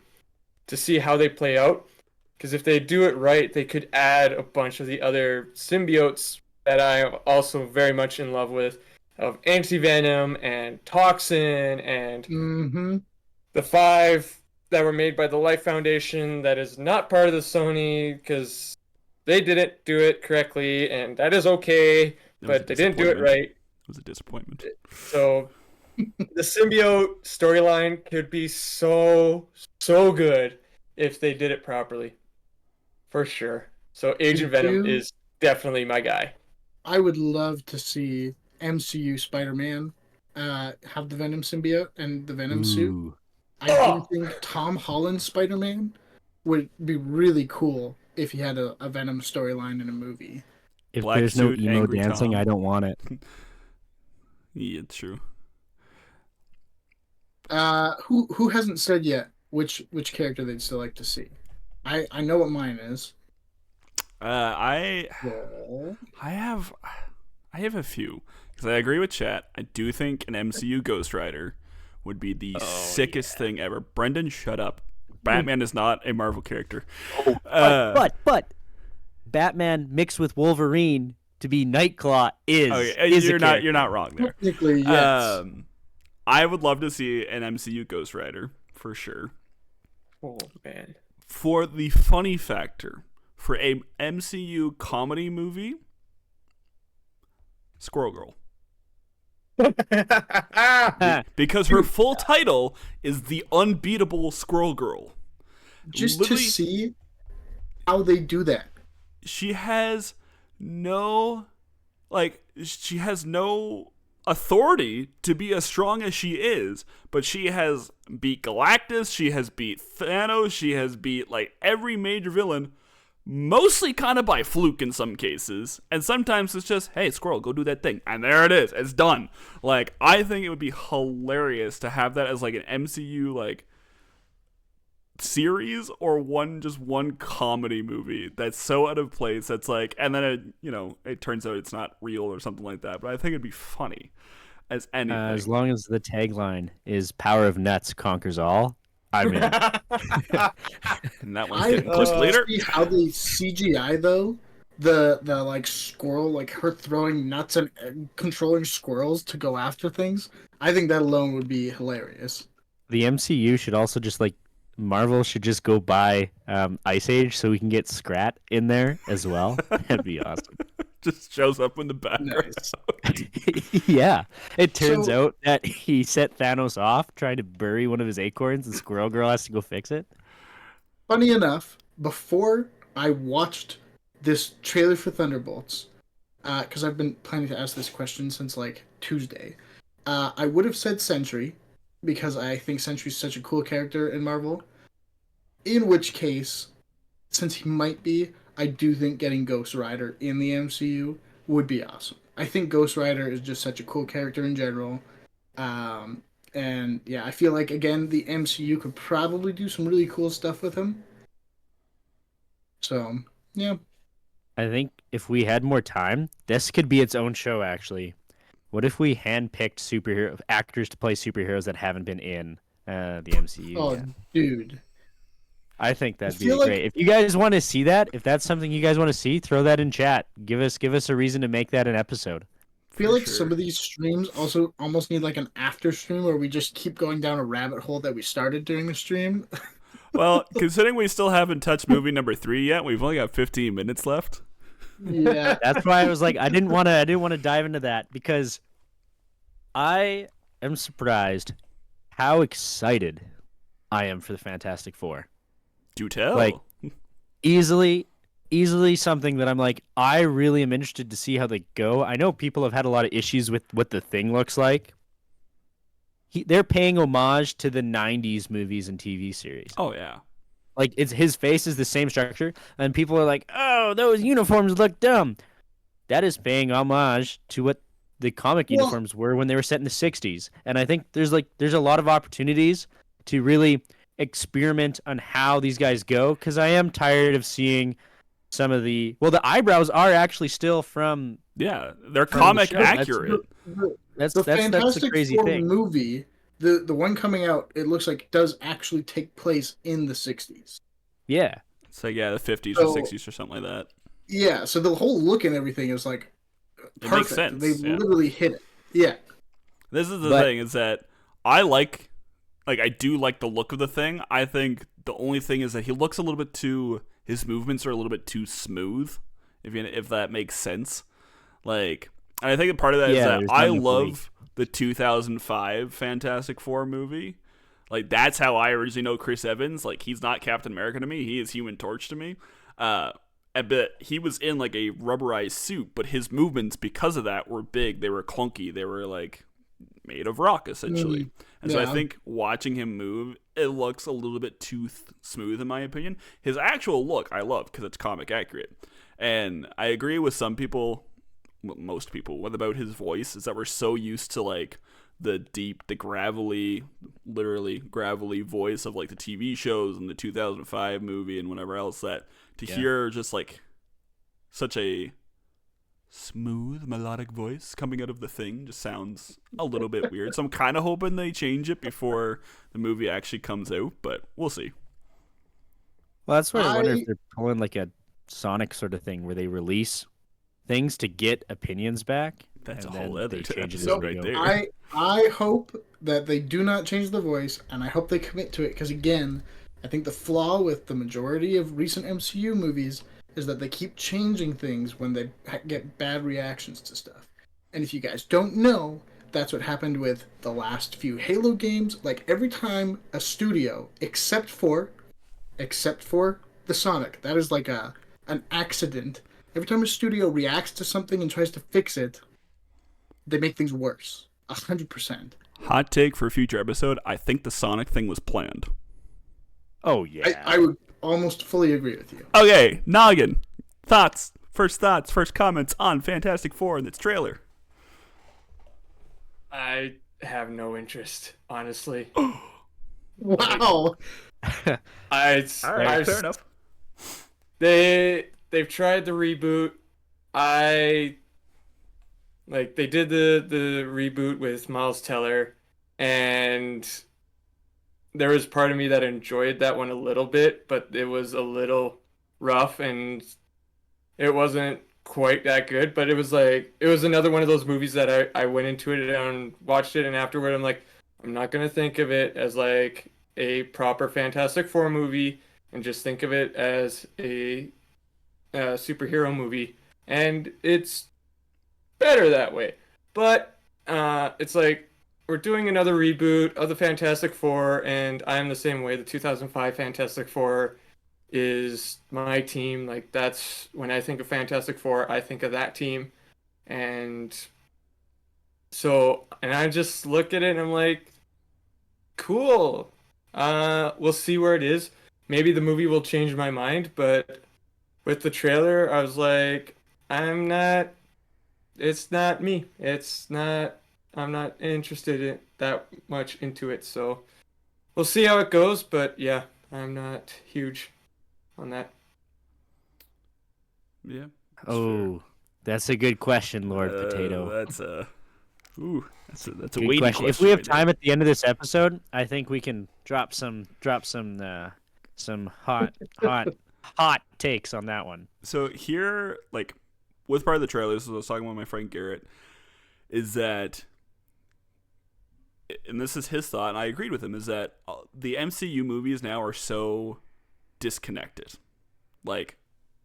to see how they play out. Because if they do it right, they could add a bunch of the other symbiotes that I am also very much in love with, of Anti-Venom and Toxin and the 5 that were made by the Life Foundation that is not part of the Sony because they didn't do it correctly, and that is okay, but they didn't do it right. It was a disappointment. So the symbiote storyline could be so good if they did it properly. For sure. So Agent Venom is definitely my guy. I would love to see MCU Spider-Man have the Venom symbiote and the Venom suit. I do think Tom Holland's Spider-Man would be really cool if he had a Venom storyline in a movie. If Black there's no suit, emo angry dancing, Tom. I don't want it. Yeah, true. Who hasn't said yet which character they'd still like to see? I know what mine is. I have a few because I agree with chat. I do think an MCU Ghost Rider would be the sickest thing ever. Brendan, shut up. Batman is not a Marvel character. But Batman mixed with Wolverine to be Nightclaw is you're not wrong there. Technically, yes. I would love to see an MCU Ghost Rider for sure. Oh man. For the funny factor, for a MCU comedy movie, Squirrel Girl. Because her full title is The Unbeatable Squirrel Girl. Just to see how they do that. She has no authority to be as strong as she is, but she has beat Galactus, she has beat Thanos, she has beat like every major villain, mostly kind of by fluke in some cases, and sometimes it's just, hey, Squirrel, go do that thing, and there it is, it's done. Like, I think it would be hilarious to have that as like an MCU like series or one comedy movie that's so out of place that's like, and then it turns out it's not real or something like that, but I think it'd be funny as anything. As long as the tagline is "Power of Nuts conquers all," I'm in. And that one's getting clipped later. See how they CGI though the like squirrel, like her throwing nuts and controlling squirrels to go after things. I think that alone would be hilarious. The MCU should also Marvel should just go buy Ice Age so we can get Scrat in there as well. That'd be awesome. Just shows up in the background. Nice. Yeah. It turns out that he set Thanos off trying to bury one of his acorns, and Squirrel Girl has to go fix it. Funny enough, before I watched this trailer for Thunderbolts, because I've been planning to ask this question since like Tuesday, I would have said Sentry, because I think Sentry's such a cool character in Marvel. In which case, since he might be, I do think getting Ghost Rider in the MCU would be awesome. I think Ghost Rider is just such a cool character in general. And yeah, I feel like, again, the MCU could probably do some really cool stuff with him. So, yeah. I think if we had more time, this could be its own show, actually. What if we handpicked actors to play superheroes that haven't been in the MCU yet? Dude. I think that'd be great. If you guys want to see that, if that's something you guys want to see, throw that in chat. Give us a reason to make that an episode. I feel like some of these streams also almost need like an after stream where we just keep going down a rabbit hole that we started during the stream. Well, considering we still haven't touched movie number 3 yet, we've only got 15 minutes left. Yeah. That's why I was like, I didn't want to dive into that because I am surprised how excited I am for the Fantastic Four. Do tell. Like, easily something that I'm like, I really am interested to see how they go. I know people have had a lot of issues with what the Thing looks like. They're paying homage to the 90s movies and TV series. Oh, yeah. Like, his face is the same structure, and people are like, oh, those uniforms look dumb. That is paying homage to what the comic uniforms were when they were set in the 60s. And I think there's a lot of opportunities to really experiment on how these guys go, because I am tired of seeing some of the eyebrows are actually still from they're comic accurate. That's the the Fantastic crazy Four thing. movie, the one coming out, it looks like does actually take place in the 60s. The 50s or 60s or something like that. Yeah, so the whole look and everything is like perfect. It makes sense. They literally hit it. Yeah. This is the thing, is that I do like the look of the Thing. I think the only thing is that he looks a little bit his movements are a little bit too smooth, if that makes sense. Like, and I think part of that is that I love the 2005 Fantastic Four movie. Like, that's how I originally know Chris Evans. Like, he's not Captain America to me. He is Human Torch to me. But he was in, like, a rubberized suit, but his movements, because of that, were big. They were clunky. They were, like, made of rock, essentially. And so I think watching him move, it looks a little bit too smooth, in my opinion. His actual look, I love, because it's comic accurate. And I agree with some people, most people, about his voice, is that we're so used to, like, the deep, the literally gravelly voice of, like, the TV shows and the 2005 movie and whatever else, that to hear just, like, such a smooth, melodic voice coming out of the Thing just sounds a little bit weird. So I'm kind of hoping they change it before the movie actually comes out, but we'll see. Well, that's why I wonder if they're pulling, like, a Sonic sort of thing where they release things to get opinions back. That's a whole other so right there. I hope that they do not change the voice, and I hope they commit to it, because again, I think the flaw with the majority of recent MCU movies is that they keep changing things when they get bad reactions to stuff. And if you guys don't know, that's what happened with the last few Halo games. Like, every time a studio, except for the Sonic, that is like an accident. Every time a studio reacts to something and tries to fix it, they make things worse. 100%. Hot take for a future episode, I think the Sonic thing was planned. Oh, yeah. I would almost fully agree with you. Okay, Noggin. First comments on Fantastic Four and its trailer. I have no interest, honestly. Wow. Fair enough. They've tried the reboot. They did the reboot with Miles Teller, and there was part of me that enjoyed that one a little bit, but it was a little rough and it wasn't quite that good. But it was another one of those movies that I went into it and watched it, and afterward I'm like, I'm not gonna think of it as like a proper Fantastic Four movie, and just think of it as a superhero movie, and it's better that way. But it's like, we're doing another reboot of the Fantastic Four, and I am the same way. The 2005 Fantastic Four is my team. Like, that's when I think of Fantastic Four, I think of that team. And so, and I just look at it and I'm like, cool. We'll see where it is. Maybe the movie will change my mind, but with the trailer, I was like, it's not me. I'm not interested that much into it, so we'll see how it goes, but yeah, I'm not huge on that. Yeah. Oh, that's a good question, Lord Potato. That's a Good weighty question. If we have right time there. at the end of this episode, I think we can drop some hot takes on that one. So here, like, with part of the trailers, I was talking with my friend Garrett, is that, and this is his thought, and I agreed with him, is that the MCU movies now are so disconnected. Like,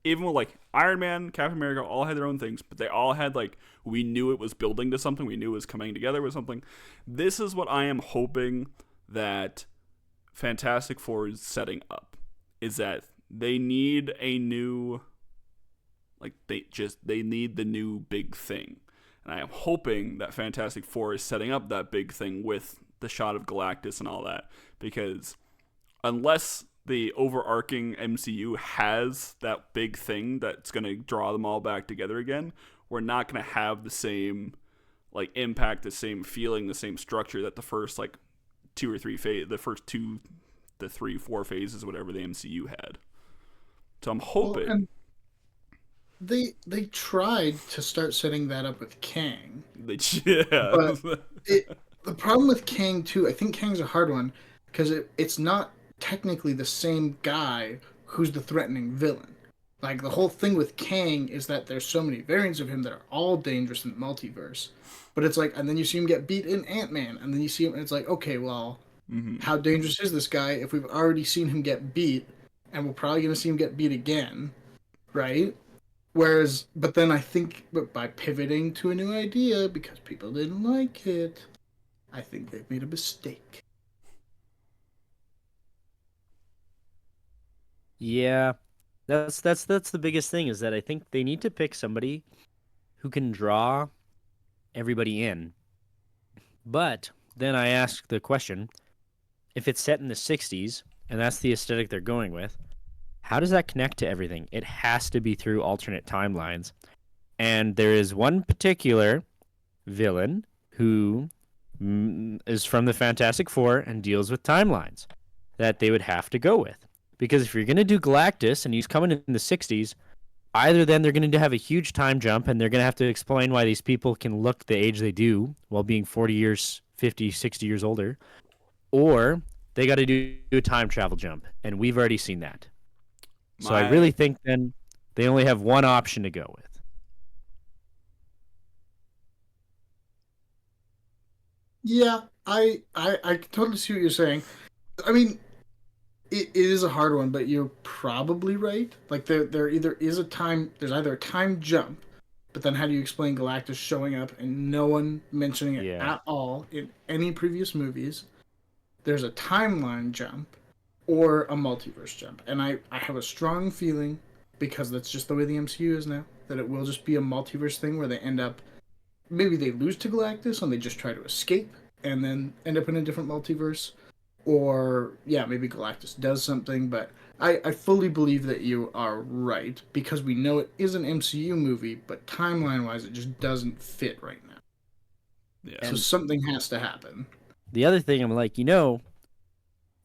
even with, like, Iron Man, Captain America, all had their own things, but they all had, like, we knew it was building to something, we knew it was coming together with something. This is what I am hoping that Fantastic Four is setting up is that they need a new, like they need the new big thing. And I am hoping that Fantastic Four is setting up that big thing with the shot of Galactus and all that, because unless the overarching MCU has that big thing that's going to draw them all back together again, we're not going to have the same like impact, the same feeling, the same structure that the first like the first 2 to 3 4 phases, whatever the MCU had. So I'm hoping. Well, they tried to start setting that up with Kang. Yeah. But the problem with Kang too, I think Kang's a hard one because it's not technically the same guy who's the threatening villain. Like the whole thing with Kang is that there's so many variants of him that are all dangerous in the multiverse. But it's like, and then you see him get beat in Ant-Man, and then you see him, and it's like, okay, well, how dangerous is this guy if we've already seen him get beat, and we're probably going to see him get beat again, right? Whereas, but then I think by pivoting to a new idea, because people didn't like it, I think they've made a mistake. Yeah, that's the biggest thing is that I think they need to pick somebody who can draw everybody in. But then I ask the question, if it's set in the 60s and that's the aesthetic they're going with, how does that connect to everything? It has to be through alternate timelines. And there is one particular villain who is from the Fantastic Four and deals with timelines that they would have to go with. Because if you're going to do Galactus and he's coming in the 60s, either then they're going to have a huge time jump and they're going to have to explain why these people can look the age they do while being 40 years, 50, 60 years older, or they got to do a time travel jump. And we've already seen that. So I really think then they only have one option to go with. Yeah, I totally see what you're saying. I mean, it is a hard one, but you're probably right. Like there either is there's either a time jump, but then how do you explain Galactus showing up and no one mentioning it at all in any previous movies? There's a timeline jump or a multiverse jump. And I have a strong feeling, because that's just the way the MCU is now, that it will just be a multiverse thing where they end up, maybe they lose to Galactus and they just try to escape and then end up in a different multiverse. Or, yeah, maybe Galactus does something, but I fully believe that you are right, because we know it is an MCU movie, but timeline-wise, it just doesn't fit right now. Yeah. So something has to happen. The other thing, I'm like,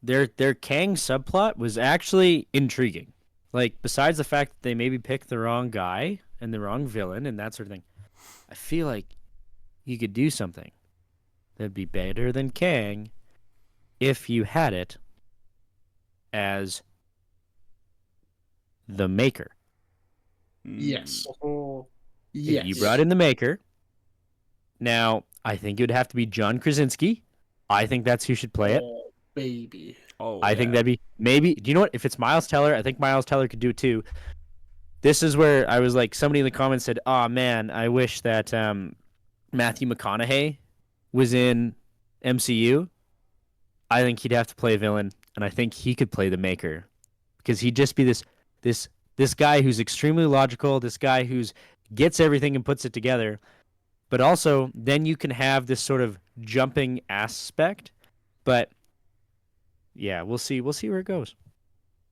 their Kang subplot was actually intriguing. Like, besides the fact that they maybe picked the wrong guy and the wrong villain and that sort of thing, I feel like you could do something that'd be better than Kang if you had it as the Maker. Yes. Yes. If you brought in the Maker. Now, I think it would have to be John Krasinski. I think that's who should play it. Oh, baby. I think that'd be maybe. Do you know what? If it's Miles Teller, I think Miles Teller could do it too. This is where I was like, somebody in the comments said, "Oh man, I wish that Matthew McConaughey was in MCU." I think he'd have to play a villain, and I think he could play the Maker, because he'd just be this guy who's extremely logical, this guy who's gets everything and puts it together, but also then you can have this sort of jumping aspect. But yeah, we'll see where it goes.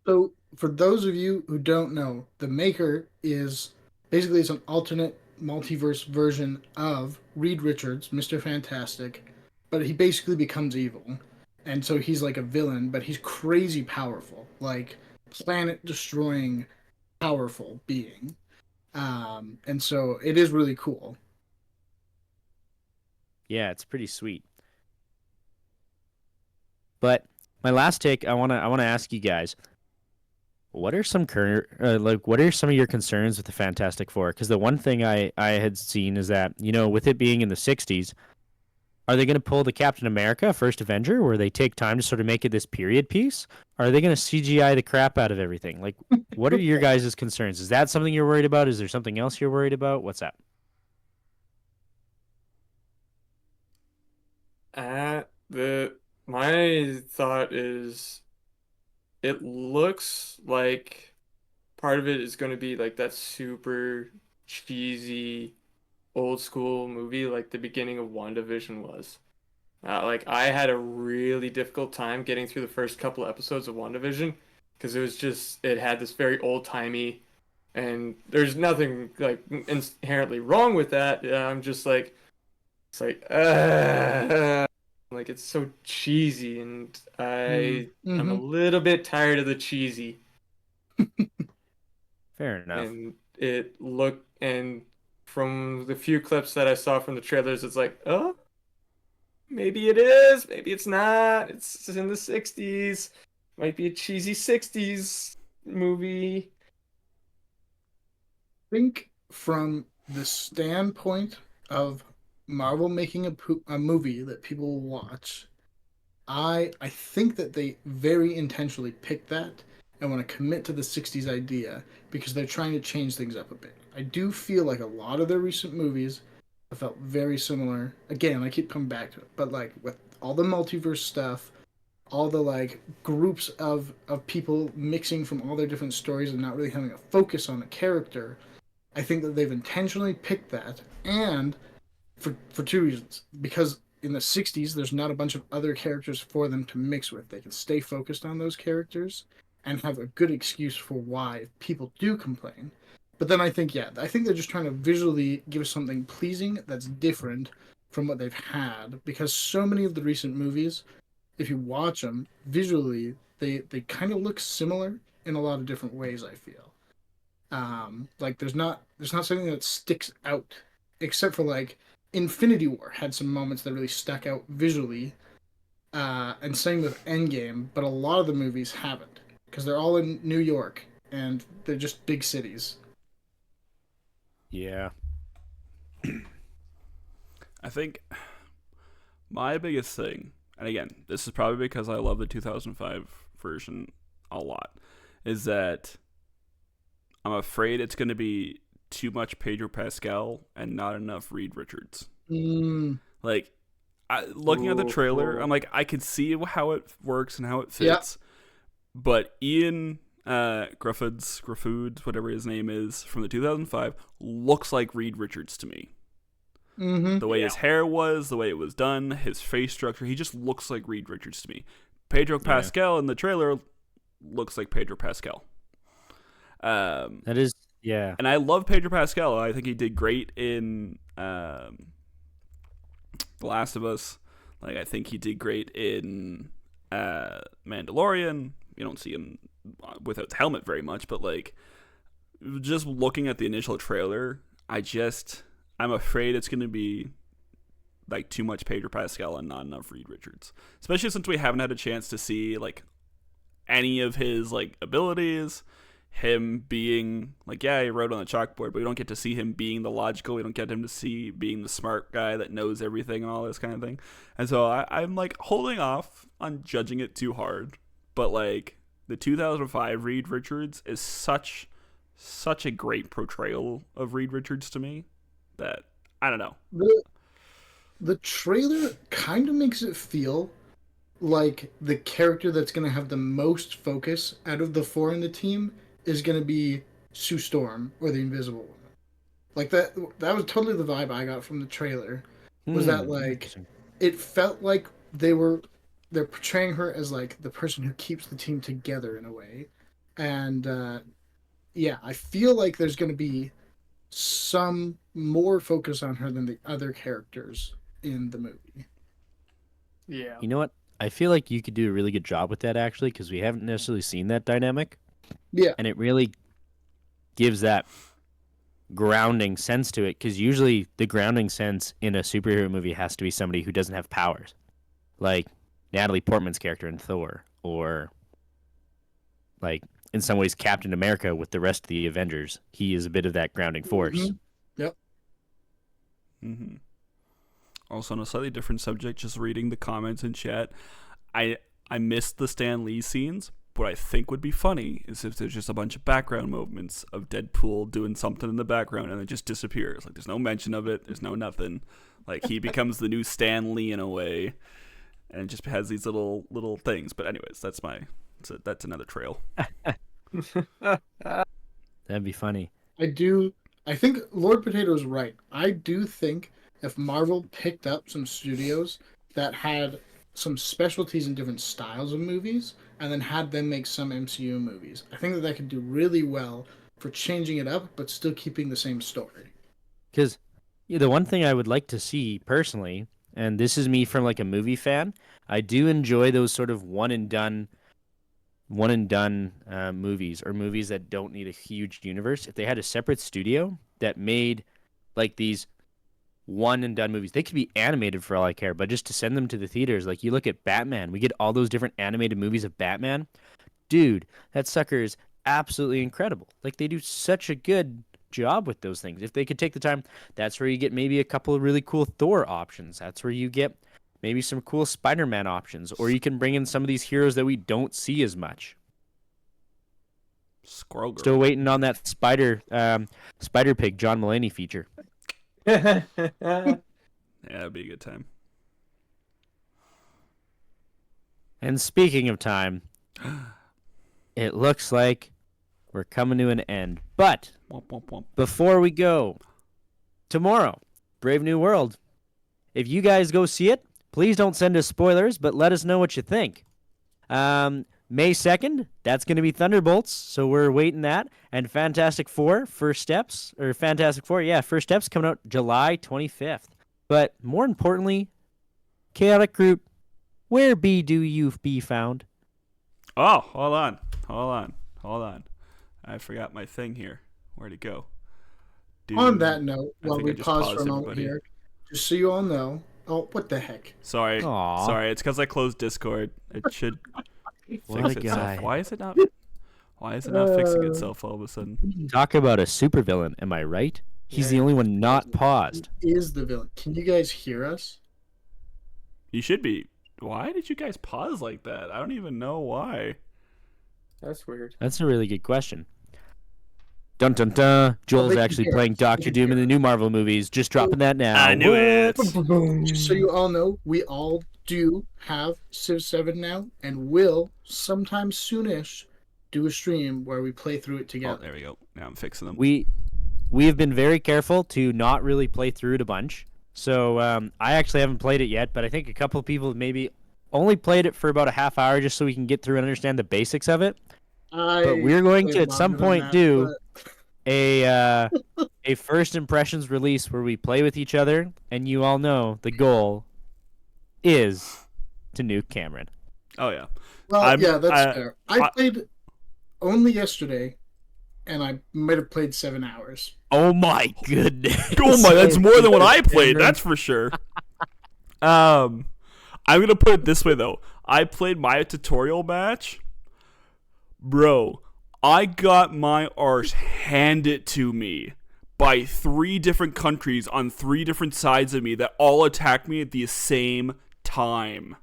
So for those of you who don't know, the Maker is basically it's an alternate multiverse version of Reed Richards, Mr. Fantastic, but he basically becomes evil. And so he's like a villain, but he's crazy powerful, like planet-destroying, powerful being. And so it is really cool. Yeah, it's pretty sweet. But my last take, I wanna ask you guys, what are some what are some of your concerns with the Fantastic Four? Because the one thing I had seen is that, with it being in the 60s, are they going to pull the Captain America First Avenger, where they take time to sort of make it this period piece? Or are they going to CGI the crap out of everything? Like, what are your guys' concerns? Is that something you're worried about? Is there something else you're worried about? What's that? The My thought is it looks like part of it is going to be like that super cheesy old school movie like the beginning of WandaVision was. Like I had a really difficult time getting through the first couple episodes of WandaVision because it was just it had this very old-timey and there's nothing like inherently wrong with that. I'm just like it's like it's so cheesy and I'm a Mm-hmm. little bit tired of the cheesy. Fair enough. And it looked and from the few clips that I saw from the trailers, it's like, oh, maybe it is, maybe it's not. It's in the 60s. Might be a cheesy 60s movie. Think from the standpoint of Marvel making a movie that people will watch, I think that they very intentionally picked that and want to commit to the 60s idea because they're trying to change things up a bit. I do feel like a lot of their recent movies have felt very similar. Again, I keep coming back to it, but like with all the multiverse stuff, all the like groups of people mixing from all their different stories and not really having a focus on a character, I think that they've intentionally picked that, and for two reasons. Because in the 60s, there's not a bunch of other characters for them to mix with. They can stay focused on those characters and have a good excuse for why people do complain. But then I think, yeah, I think they're just trying to visually give us something pleasing that's different from what they've had. Because so many of the recent movies, if you watch them visually, they kind of look similar in a lot of different ways, I feel. Like there's not something that sticks out, except for like Infinity War had some moments that really stuck out visually, and same with Endgame, but a lot of the movies haven't because they're all in New York and they're just big cities. Yeah. I think my biggest thing, and again, this is probably because I love the 2005 version a lot, is that I'm afraid it's going to be too much Pedro Pascal and not enough Reed Richards. Mm, Like, looking at the trailer, Ooh. I'm like, I can see how it works and how it fits, but Ian Gruffudd, whatever his name is, from the 2005, looks like Reed Richards to me. mm-hmm. The way his hair was, the way it was done, his face structure, he just looks like Reed Richards to me. Pedro Pascal in the trailer looks like Pedro Pascal. That is, yeah. And I love Pedro Pascal. I think he did great in The Last of Us. Like, I think he did great in Mandalorian. You don't see him without the helmet very much, but like, just looking at the initial trailer, I'm afraid it's going to be like too much Pedro Pascal and not enough Reed Richards. Especially since we haven't had a chance to see like any of his like abilities. Him being like, yeah, he wrote on the chalkboard, but we don't get to see him being the logical. We don't get him to see being the smart guy that knows everything and all this kind of thing. And so I'm like holding off on judging it too hard. But like the 2005 Reed Richards is such a great portrayal of Reed Richards to me that I don't know. The trailer kind of makes it feel like the character that's going to have the most focus out of the four in the team is going to be Sue Storm or the Invisible Woman. Like that was totally the vibe I got from the trailer. Was that like it felt like they're portraying her as like the person who keeps the team together in a way. And yeah, I feel like there's going to be some more focus on her than the other characters in the movie. Yeah. You know what? I feel like you could do a really good job with that actually, because we haven't necessarily seen that dynamic, Yeah. and it really gives that grounding sense to it. Because usually the grounding sense in a superhero movie has to be somebody who doesn't have powers, like Natalie Portman's character in Thor, or like in some ways Captain America with the rest of the Avengers. He is a bit of that grounding force. Mm-hmm. Yep. Mm-hmm. Also, on a slightly different subject, just reading the comments in chat, I missed the Stan Lee scenes. What I think would be funny is if there's just a bunch of background movements of Deadpool doing something in the background and it just disappears. Like, there's no mention of it. There's no nothing. Like, he becomes the new Stan Lee in a way. and it just has these little things. But anyways, that's another trail. That'd be funny. I think Lord Potato's right. I do think if Marvel picked up some studios that had some specialties in different styles of movies and then had them make some MCU movies, I think that could do really well for changing it up but still keeping the same story. Because the one thing I would like to see personally, and this is me from like a movie fan, I do enjoy those sort of one and done movies, or movies that don't need a huge universe. If they had a separate studio that made like these one and done movies, they could be animated for all I care, but just to send them to the theaters, like you look at Batman, we get all those different animated movies of Batman. Dude, that sucker is absolutely incredible. Like they do such a good job with those things. If they could take the time, that's where you get maybe a couple of really cool Thor options. That's where you get maybe some cool Spider-Man options, or you can bring in some of these heroes that we don't see as much. Squirrel Girl. Still waiting on that Spider Pig John Mulaney feature. Yeah, that'd be a good time. And speaking of time, it looks like we're coming to an end. But Womp, womp, womp. before we go, tomorrow, Brave New World. If you guys go see it, please don't send us spoilers, but let us know what you think. May 2nd, that's going to be Thunderbolts, so we're waiting that. And Fantastic Four, First Steps coming out July 25th. But more importantly, Chaotic Group, where do you be found? Oh, hold on. I forgot my thing here. Where'd it go? Dude, On that note, I while think I we just pause paused for a moment everybody. here, just so you all know. Oh, what the heck? Sorry. Aw. Sorry, it's because I closed Discord. It should What fix a guy. itself. Why is it not fixing itself all of a sudden? Talk about a supervillain, am I right? He's the only one not paused. He is the villain. Can you guys hear us? You should be. Why did you guys pause like that? I don't even know why. That's weird. That's a really good question. Dun dun dun. Joel's they can actually hear playing us. They Doctor can Doom in hear the new Marvel movies. Just dropping that now. I knew it. Just so you all know, we all do have Civ 7 now, and will sometime soonish do a stream where we play through it Oh, together. there we go. Now I'm fixing them. We have been very careful to not really play through it a bunch. So I actually haven't played it yet, but I think a couple of people maybe only played it for about a half hour just so we can get through and understand the basics of it. But we're going to at some point do a first impressions release where we play with each other, and you all know the goal is to nuke Cameron. Oh yeah. Well, yeah, that's fair. I played only yesterday, and I might have played 7 hours. Oh my goodness! Oh my, that's more than what I played. That's for sure. I'm gonna put it this way though. I played my tutorial match, bro. I got my arse handed to me by 3 different countries on 3 different sides of me that all attacked me at the same time.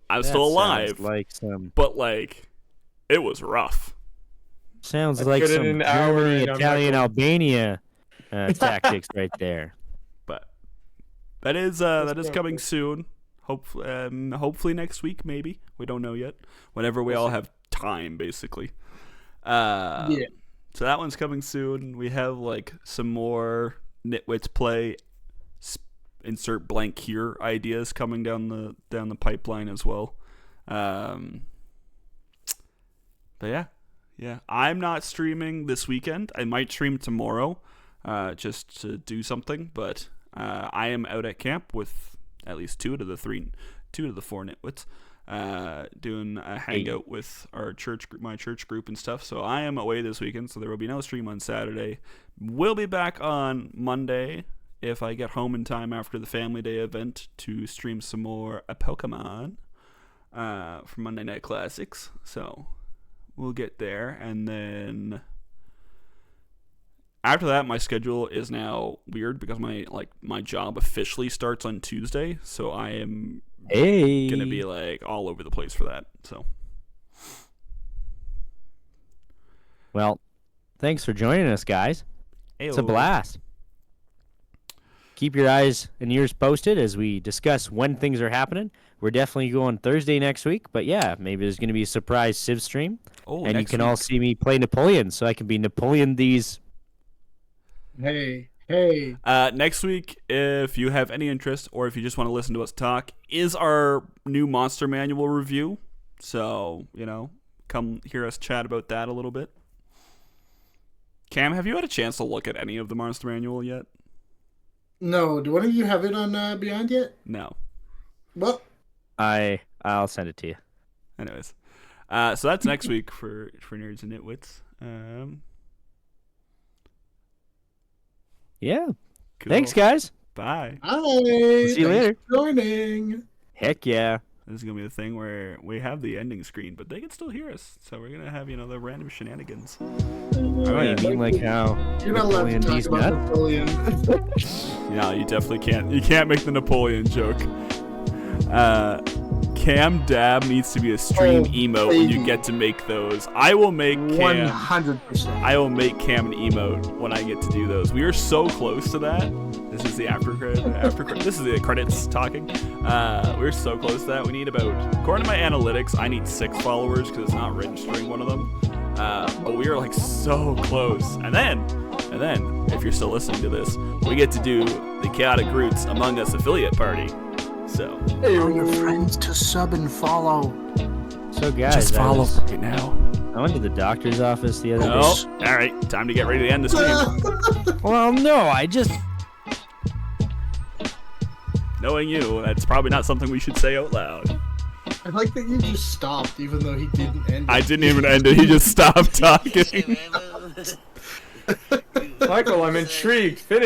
I'm still alive, but like, it was rough. Sounds I like put it some in an hour Germany, and I'm not Italian, going- Albania tactics right there. But that is coming soon. Hopefully next week, maybe. We don't know yet. Whenever we all have time, basically. Yeah. So that one's coming soon. We have like some more Nitwits play, insert blank here ideas coming down the pipeline as well. But yeah. I'm not streaming this weekend. I might stream tomorrow, just to do something. But I am out at camp with at least 2 to the 4 Nitwits. Doing a hangout with our my church group and stuff. So I am away this weekend, so there will be no stream on Saturday. We'll be back on Monday if I get home in time after the Family Day event to stream some more Pokemon for Monday Night Classics. So we'll get there, and then after that, my schedule is now weird because my job officially starts on Tuesday, so I am gonna be like all over the place for that. So, well, thanks for joining us, guys. It's a blast. keep your eyes and ears posted as we discuss when things are happening. We're definitely going Thursday next week, but yeah, maybe there's going to be a surprise Civ stream. Oh, And you next can all week. see me play Napoleon, so I can be Napoleon these. Hey. Next week, if you have any interest or if you just want to listen to us talk, is our new Monster Manual review. So, come hear us chat about that a little bit. Cam, have you had a chance to look at any of the Monster Manual yet? No, do one of you have it on Beyond yet? No. Well, I'll send it to you. Anyways. So that's next week for Nerds and Nitwits. Yeah. Cool. Thanks, guys. Bye. hi. See you later. For joining. Heck yeah. This is going to be the thing where we have the ending screen, but they can still hear us. So we're going to have, the random shenanigans. Oh, you mean like how You're not allowed to Napoleon talk D's about nut? Napoleon. No, you definitely can't. You can't make the Napoleon joke. Cam Dab needs to be a stream emote when you baby. get to make those. I will make Cam. 100%. I will make Cam an emote when I get to do those. We are so close to that. This is the after credit. This is the credits talking. We're so close to that. We need about, according to my analytics, I need 6 followers because it's not registering one of them. But we are like so close. And then, if you're still listening to this, we get to do the Chaotic Roots Among Us affiliate party. So Tell your friends to sub and follow. So, guys, just follow right now. I went to the doctor's office the other day. Oh, all right. Time to get ready to end the stream. Well, no, I just... Knowing you, that's probably not something we should say out loud. I like that you just stopped, even though he didn't end it. I didn't even end it. He just stopped talking. Michael, I'm intrigued. Finish.